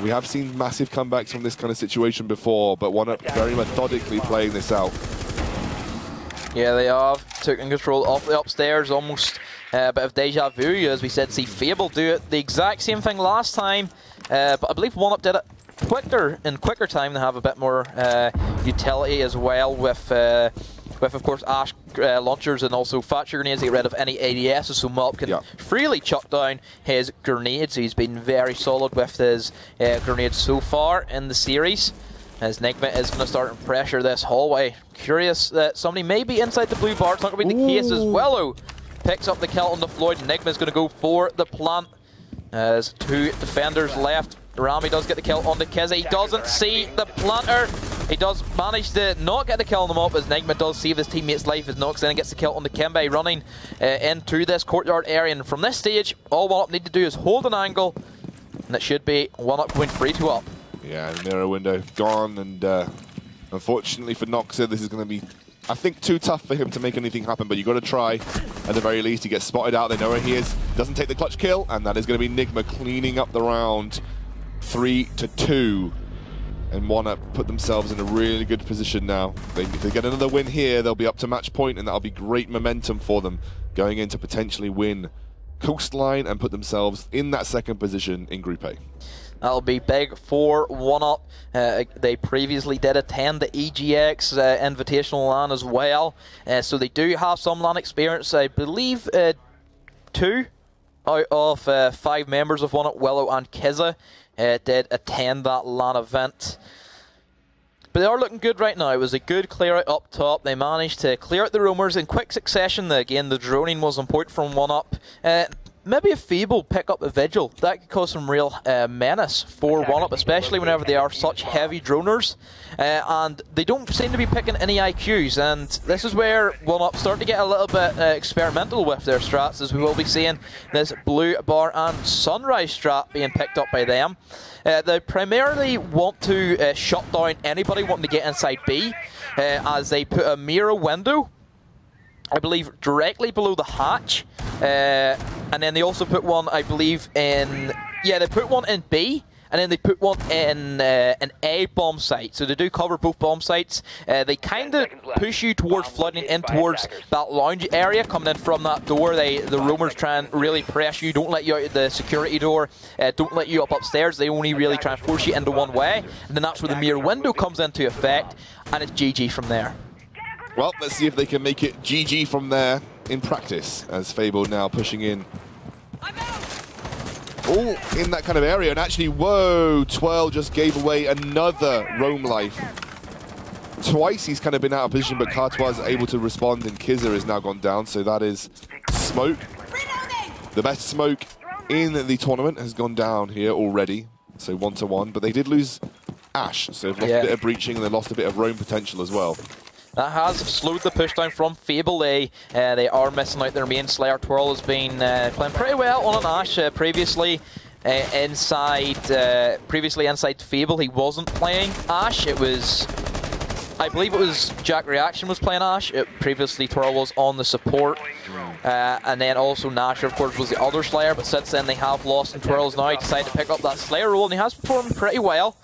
We have seen massive comebacks from this kind of situation before, but 1UP very methodically playing this out.
Yeah, they have taken control of the upstairs, almost a bit of deja vu, as we said, see Fable do it the exact same thing last time, but I believe 1UP did it quicker time. They have a bit more utility as well with of course Ash launchers and also Thatcher grenades to get rid of any ADSs, so Mop can freely chuck down his grenades. He's been very solid with his grenades so far in the series, as Nigma is going to start to pressure this hallway. Curious that somebody may be inside the blue bar. It's not going to be the case as Willow picks up the kill on the Floyd. Nigma is going to go for the plant as 2 defenders left. Rami does get the kill on the Kizzy. He doesn't see the planter. He does manage to not get the kill on them up, as Nigma does save his teammate's life as Nox then gets the kill on the Kimbe, running into this courtyard area. And from this stage, all 1UP need to do is hold an angle, and it should be 1UP going 3-2 up.
Yeah, the mirror window gone, and unfortunately for Noxa, this is going to be, I think, too tough for him to make anything happen, but you've got to try. At the very least, he gets spotted out, they know where he is, doesn't take the clutch kill, and that is going to be Nigma cleaning up the round. 3-2, and 1UP put themselves in a really good position now. If they get another win here, they'll be up to match point, and that'll be great momentum for them going in to potentially win Coastline and put themselves in that second position in Group A.
That'll be big for 1UP. They previously did attend the EGX Invitational LAN as well, so they do have some LAN experience. I believe 2 out of 5 members of 1UP, Willow and Kizza, did attend that LAN event. But they are looking good right now. It was a good clear out up top. They managed to clear out the roamers in quick succession. Again, the droning was on point from 1UP. Maybe if Fable pick up a Vigil, that could cause some real menace for 1UP, especially whenever they are such heavy droners. And they don't seem to be picking any IQs, and this is where 1UP start to get a little bit experimental with their strats, as we will be seeing this Blue Bar and Sunrise strat being picked up by them. They primarily want to shut down anybody wanting to get inside B, as they put a mirror window, I believe, directly below the hatch, and then they also put one, I believe, in, they put one in B, and then they put one in an A bomb site. So they do cover both bomb sites. They kind of push you towards flooding in towards that lounge area, coming in from that door. The roamers try and really press you, don't let you out of the security door, don't let you up upstairs. They only really try and force you into one way, and then that's where the mirror window comes into effect, and it's GG from there.
Well, let's see if they can make it GG from there in practice, as Fable now pushing in. All in that kind of area, and actually, whoa, Twirl just gave away another roam life. twice he's kind of been out of position, but Cartois able to respond, and Kizza has now gone down, so that is smoke. The best smoke in the tournament has gone down here already, so 1-1, but they did lose Ash, so they've lost a bit of breaching and they lost a bit of roam potential as well.
That has slowed the pushdown from Fable. They are missing out their main Slayer. Twirl has been playing pretty well on an Ash previously. Inside Fable, he wasn't playing Ash. It was, I believe it was Jack Reaction was playing Ash. Previously, Twirl was on the support. And then also Nasher, of course, was the other Slayer. But since then, they have lost, and Twirl's now decided to pick up that Slayer role, and he has performed pretty well.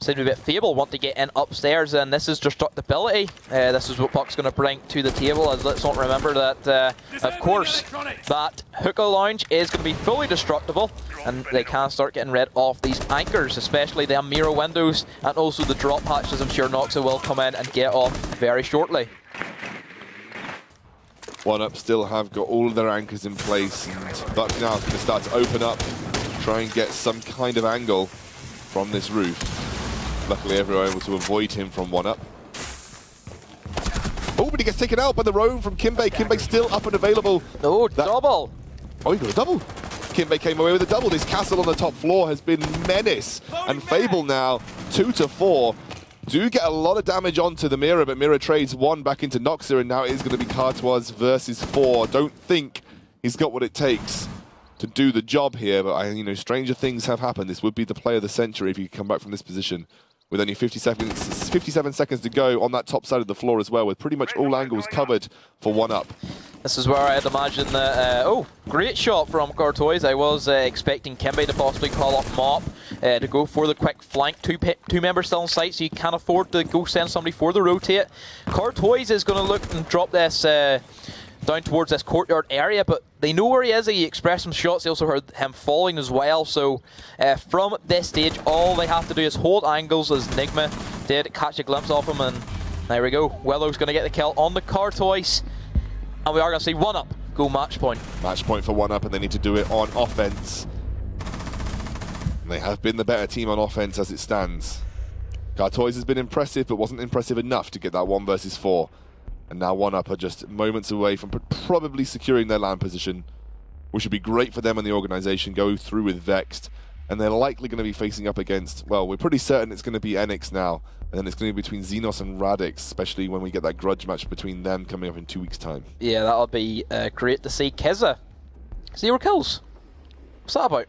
Seems to be a bit Fable, want to get in upstairs, and this is destructibility. This is what Puck's going to bring to the table, as let's not remember that, of course, that hookah lounge is going to be fully destructible, and they can start getting rid of these anchors, especially the mirror windows, and also the drop hatches. I'm sure Noxa will come in and get off very shortly.
1UP still have got all of their anchors in place, and Buck now is going to start to open up, try and get some kind of angle from this roof. Luckily, everyone able to avoid him from 1UP. Oh, but he gets taken out by the roam from Kimbe. Kimbe still up and available.
Oh, double.
Oh, he got a double. Kimbe came away with a double. His castle on the top floor has been menace. And Fable now, 2-4. Do get a lot of damage onto the Mirror, but Mirror trades 1 back into Noxa, and now it is going to be Cartois versus 4. Don't think he's got what it takes to do the job here, but you know, stranger things have happened. This would be the play of the century if he could come back from this position. With only 57 seconds to go on that top side of the floor as well, with pretty much all angles covered for 1UP.
This is where I'd imagine that, oh, great shot from Cartois. I was expecting Kimbe to possibly call up Mop to go for the quick flank. Two members still in sight, so you can't afford to go send somebody for the rotate. Cartois is going to look and drop this down towards this courtyard area, but they know where he is. He expressed some shots. They also heard him falling as well. So from this stage, all they have to do is hold angles, as Nigma did catch a glimpse of him, and there we go. Willow's going to get the kill on the Cartois, and we are going to see 1UP go match point. Match
point for 1UP, and they need to do it on offense. And they have been the better team on offense as it stands. Cartois has been impressive, but wasn't impressive enough to get that 1 versus 4. And now 1UP are just moments away from probably securing their land position, which would be great for them and the organization. Go through with Vexed, and they're likely going to be facing up against, well, we're pretty certain it's going to be Enix now, and then it's going to be between Xenos and Radix, especially when we get that grudge match between them coming up in 2 weeks' time.
Yeah, that'll be great to see. Kizza, 0 kills. What's that about?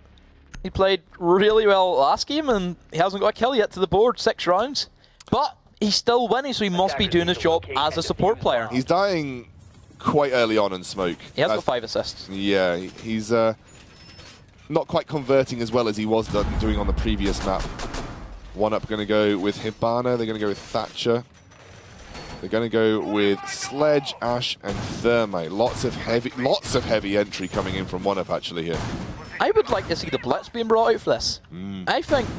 He played really well last game, and he hasn't got a kill yet to the board, 6 rounds. But he's still winning, so he must be doing his job as a support player.
He's dying quite early on in smoke.
He has got 5 assists.
Yeah, he's not quite converting as well as he was doing on the previous map. 1UP going to go with Hibana, they're going to go with Thatcher. They're going to go with Sledge, Ash, and Thermite. Lots of heavy entry coming in from 1UP actually here.
I would like to see the Blitz being brought out for this. I think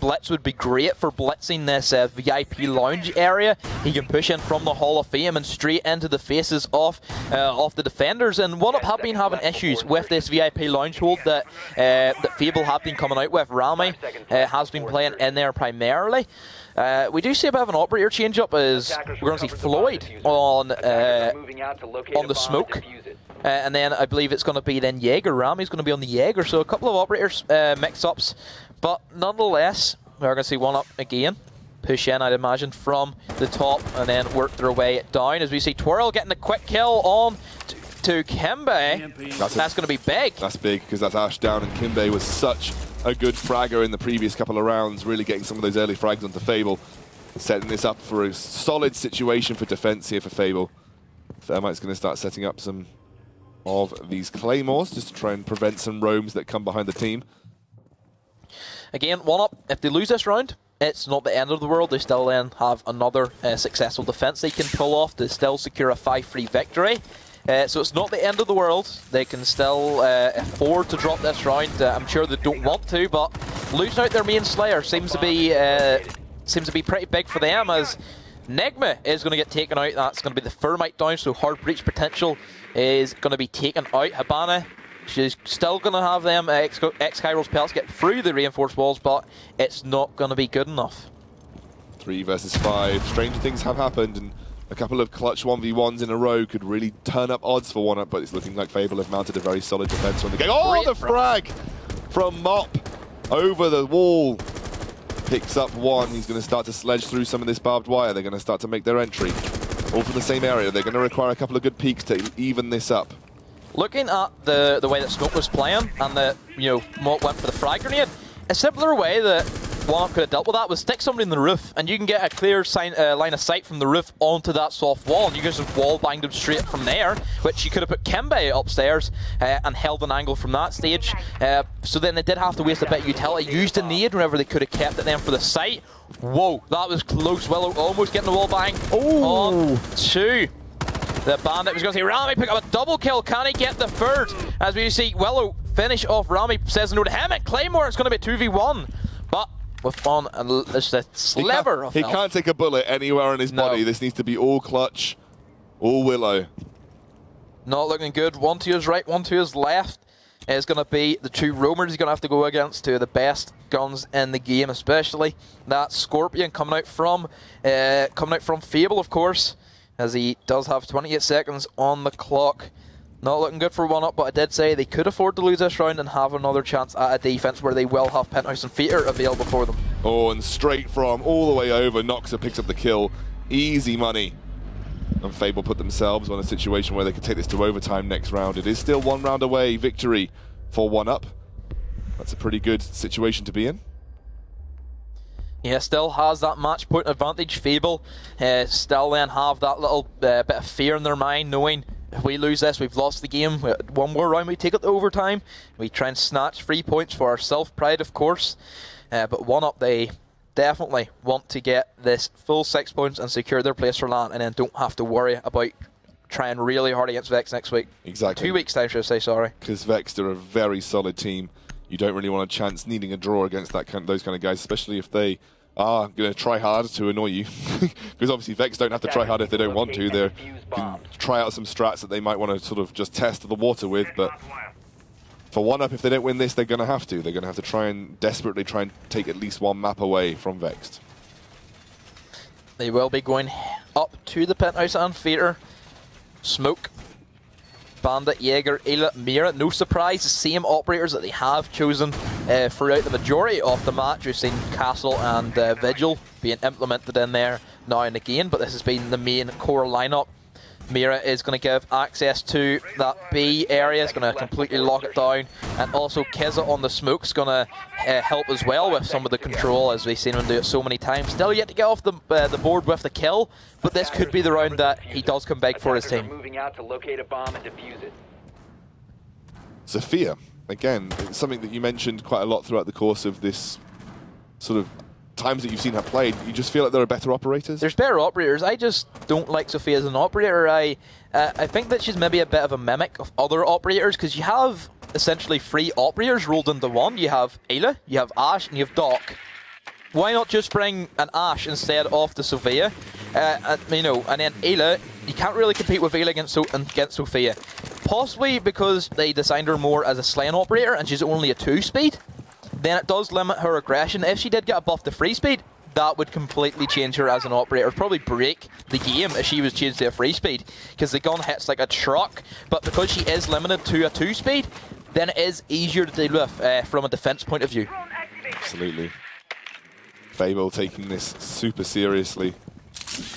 Blitz would be great for blitzing this VIP lounge area. He can push in from the Hall of Fame and straight into the faces of the defenders. And 1UP have been having issues with this VIP lounge hold that Fable have been coming out with. Rami has been playing in there primarily. We do see a bit of an operator change up as we're going to see Floyd on the smoke. And then I believe it's going to be then Jaeger. Rami's going to be on the Jaeger. So a couple of operators mix-ups. But nonetheless, we're going to see 1UP again. Push in, I'd imagine, from the top and then work their way down. As we see Twirl getting the quick kill on to Kimbe. That's going to be big.
That's big, because that's Ash down, and Kimbe was such a good fragger in the previous couple of rounds, really getting some of those early frags onto Fable. Setting this up for a solid situation for defense here for Fable. Thermite's going to start setting up some of these claymores just to try and prevent some roams that come behind the team.
Again, 1UP, if they lose this round, it's not the end of the world. They still then have another successful defense they can pull off to still secure a 5-3 victory. So it's not the end of the world. They can still afford to drop this round. I'm sure they don't want to, but losing out their main Slayer seems to be pretty big for them, as Nigma is going to get taken out. That's going to be the Thermite down, so hard breach potential is going to be taken out. Hibana, she's still going to have them X-Kairos pelts get through the reinforced walls, but it's not going to be good enough.
3 versus 5. Stranger things have happened, and a couple of clutch 1v1s in a row could really turn up odds for 1UP, but it's looking like Fable have mounted a very solid defense on the game. Oh, the frag from Mop over the wall. Picks up one. He's going to start to sledge through some of this barbed wire. They're going to start to make their entry. All from the same area. They're going to require a couple of good peaks to even this up.
Looking at the way that Smoke was playing and that, Mop went for the frag grenade, a simpler way that 1UP could have dealt with that was stick somebody in the roof, and you can get a clear line of sight from the roof onto that soft wall, and you can just wall bang them straight from there, which you could have put Kimbe upstairs and held an angle from that stage. So then they did have to waste a bit of utility, used a nade whenever they could have kept it then for the site. Whoa, that was close. Willow almost getting the wall bang. On to the Bandit. Was going to see Rami pick up a double kill. Can he get the third? As we see Willow finish off Rami, says no to him, and Claymore, it's going to be 2v1. But with on just a sliver of
he can't take a bullet anywhere in his body. This needs to be all clutch, all Willow.
Not looking good. 1 to his right, 1 to his left. Is going to be the two roamers he's going to have to go against, two of the best guns in the game, especially that Scorpion coming out from Fable, of course, as he does have 28 seconds on the clock. Not looking good for 1UP, but I did say they could afford to lose this round and have another chance at a defense where they will have Penthouse and Feeder available for them.
Oh, and straight from all the way over, Noxa picks up the kill. Easy money. And Fable put themselves on a situation where they could take this to overtime next round. It is still 1 round away, victory for 1UP. That's a pretty good situation to be in.
Yeah, still has that match point advantage. Fable still then have that little bit of fear in their mind, knowing if we lose this, we've lost the game. One more round, we take it to overtime. We try and snatch 3 points for our self-pride, of course. But 1UP, they definitely want to get this full 6 points and secure their place for LAN, and then don't have to worry about trying really hard against Vex next week.
Exactly.
2 weeks time, should I say, sorry. Because
Vex are a very solid team. You don't really want a chance needing a draw against those kind of guys, especially if they are going to try hard to annoy you. Because obviously Vex don't have to try hard if they don't want to. They can try out some strats that they might want to sort of just test the water with, but for 1UP, if they don't win this, they're going to have to. They're going to have to try and desperately try and take at least one map away from Vexed.
They will be going up to the Penthouse and Feeder. Smoke, Bandit, Jaeger, Ayla, Mira. No surprise, the same operators that they have chosen throughout the majority of the match. We've seen Castle and Vigil being implemented in there now and again, but this has been the main core lineup. Mira is going to give access to that B area, is going to completely lock it down, and also Keza on the smoke is going to help as well with some of the control, as we've seen him do it so many times. Still yet to get off the board with the kill, but this could be the round that he does come back for his team.
Moving out to locate a bomb and defuse it.
Sophia, again, it's something that you mentioned quite a lot throughout the course of this sort of times that you've seen her played. You just feel like there are better operators?
There's better operators. I just don't like Sophia as an operator. I think that she's maybe a bit of a mimic of other operators, because you have essentially 3 operators rolled into one. You have Ayla, you have Ashe, and you have Doc. Why not just bring an Ashe instead of the Sophia? And then Ayla, you can't really compete with Ayla against Sophia. Possibly because they designed her more as a slaying operator and she's only a 2-speed. Then it does limit her aggression. If she did get a buff to 3-speed, that would completely change her as an operator. It would probably break the game if she was changed to a 3-speed, because the gun hits like a truck. But because she is limited to a 2-speed, then it is easier to deal with from a defense point of view.
Absolutely. Fable taking this super seriously.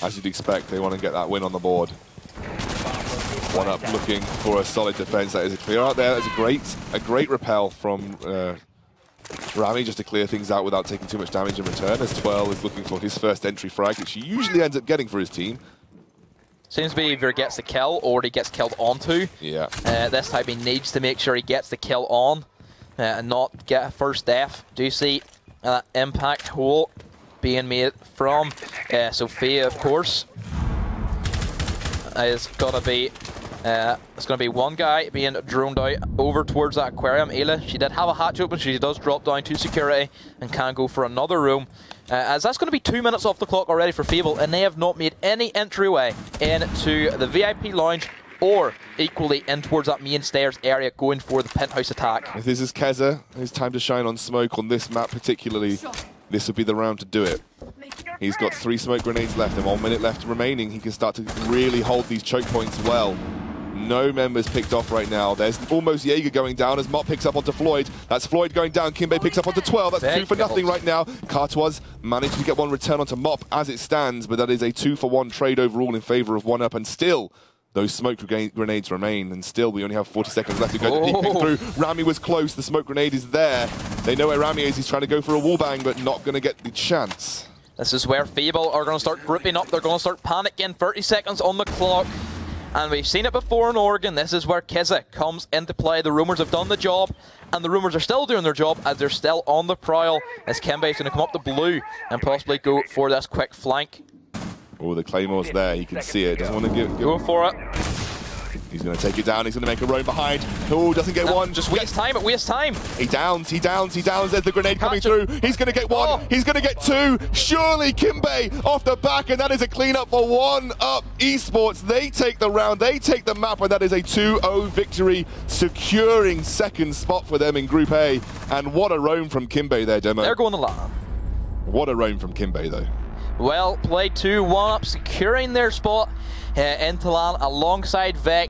As you'd expect, they want to get that win on the board. 1UP looking for a solid defense. That is a clear out there. That's a great repel from Rami, just to clear things out without taking too much damage in return, as Twirl is looking for his first entry frag, which he usually ends up getting for his team.
Seems to be either gets the kill or he gets killed onto.
Yeah.
This time he needs to make sure he gets the kill on and not get a first death. Do you see impact hole being made from Sophia, of course? It's going to be one guy being droned out over towards that aquarium. Ayla, she did have a hatch open, she does drop down to security and can go for another room. As that's going to be 2 minutes off the clock already for Fable, and they have not made any entryway into the VIP lounge or equally in towards that main stairs area going for the penthouse attack.
If this is Keza, his time to shine on smoke on this map particularly, this would be the round to do it. He's got 3 smoke grenades left and 1 minute left remaining. He can start to really hold these choke points well. No members picked off right now. There's almost Jaeger going down as Mott picks up onto Floyd. That's Floyd going down. Kimbe picks up onto 12. That's 2 for nothing right now. Cartois managed to get 1 return onto Mop as it stands, but that is a 2-for-1 trade overall in favor of 1UP, and still those smoke grenades remain, and still we only have 40 seconds left to go. Deep through. Rami was close. The smoke grenade is there. They know where Rami is. He's trying to go for a wallbang, but not going to get the chance.
This is where Fable are going to start grouping up. They're going to start panicking. 30 seconds on the clock. And we've seen it before in Oregon. This is where Kizza comes into play. The Rumors have done the job, and the Rumors are still doing their job as they're still on the prowl. As Kimbe is going to come up to blue and possibly go for this quick flank.
Oh, the Claymore's there. He can see it. Doesn't want to
go for it.
He's going to take it down. He's going to make a roam behind. Oh, doesn't get one.
Just waste time. It wastes time.
He downs. There's the grenade coming through. He's going to get 1. Oh. He's going to get 2. Surely Kimbe off the back, and that is a cleanup for 1UP Esports. They take the round. They take the map, and that is a 2-0 victory, securing second spot for them in Group A. And what a roam from Kimbe there, Demo.
They're going to LAN.
What a roam from Kimbe, though.
Well played, 1UP securing their spot into LAN alongside Vex.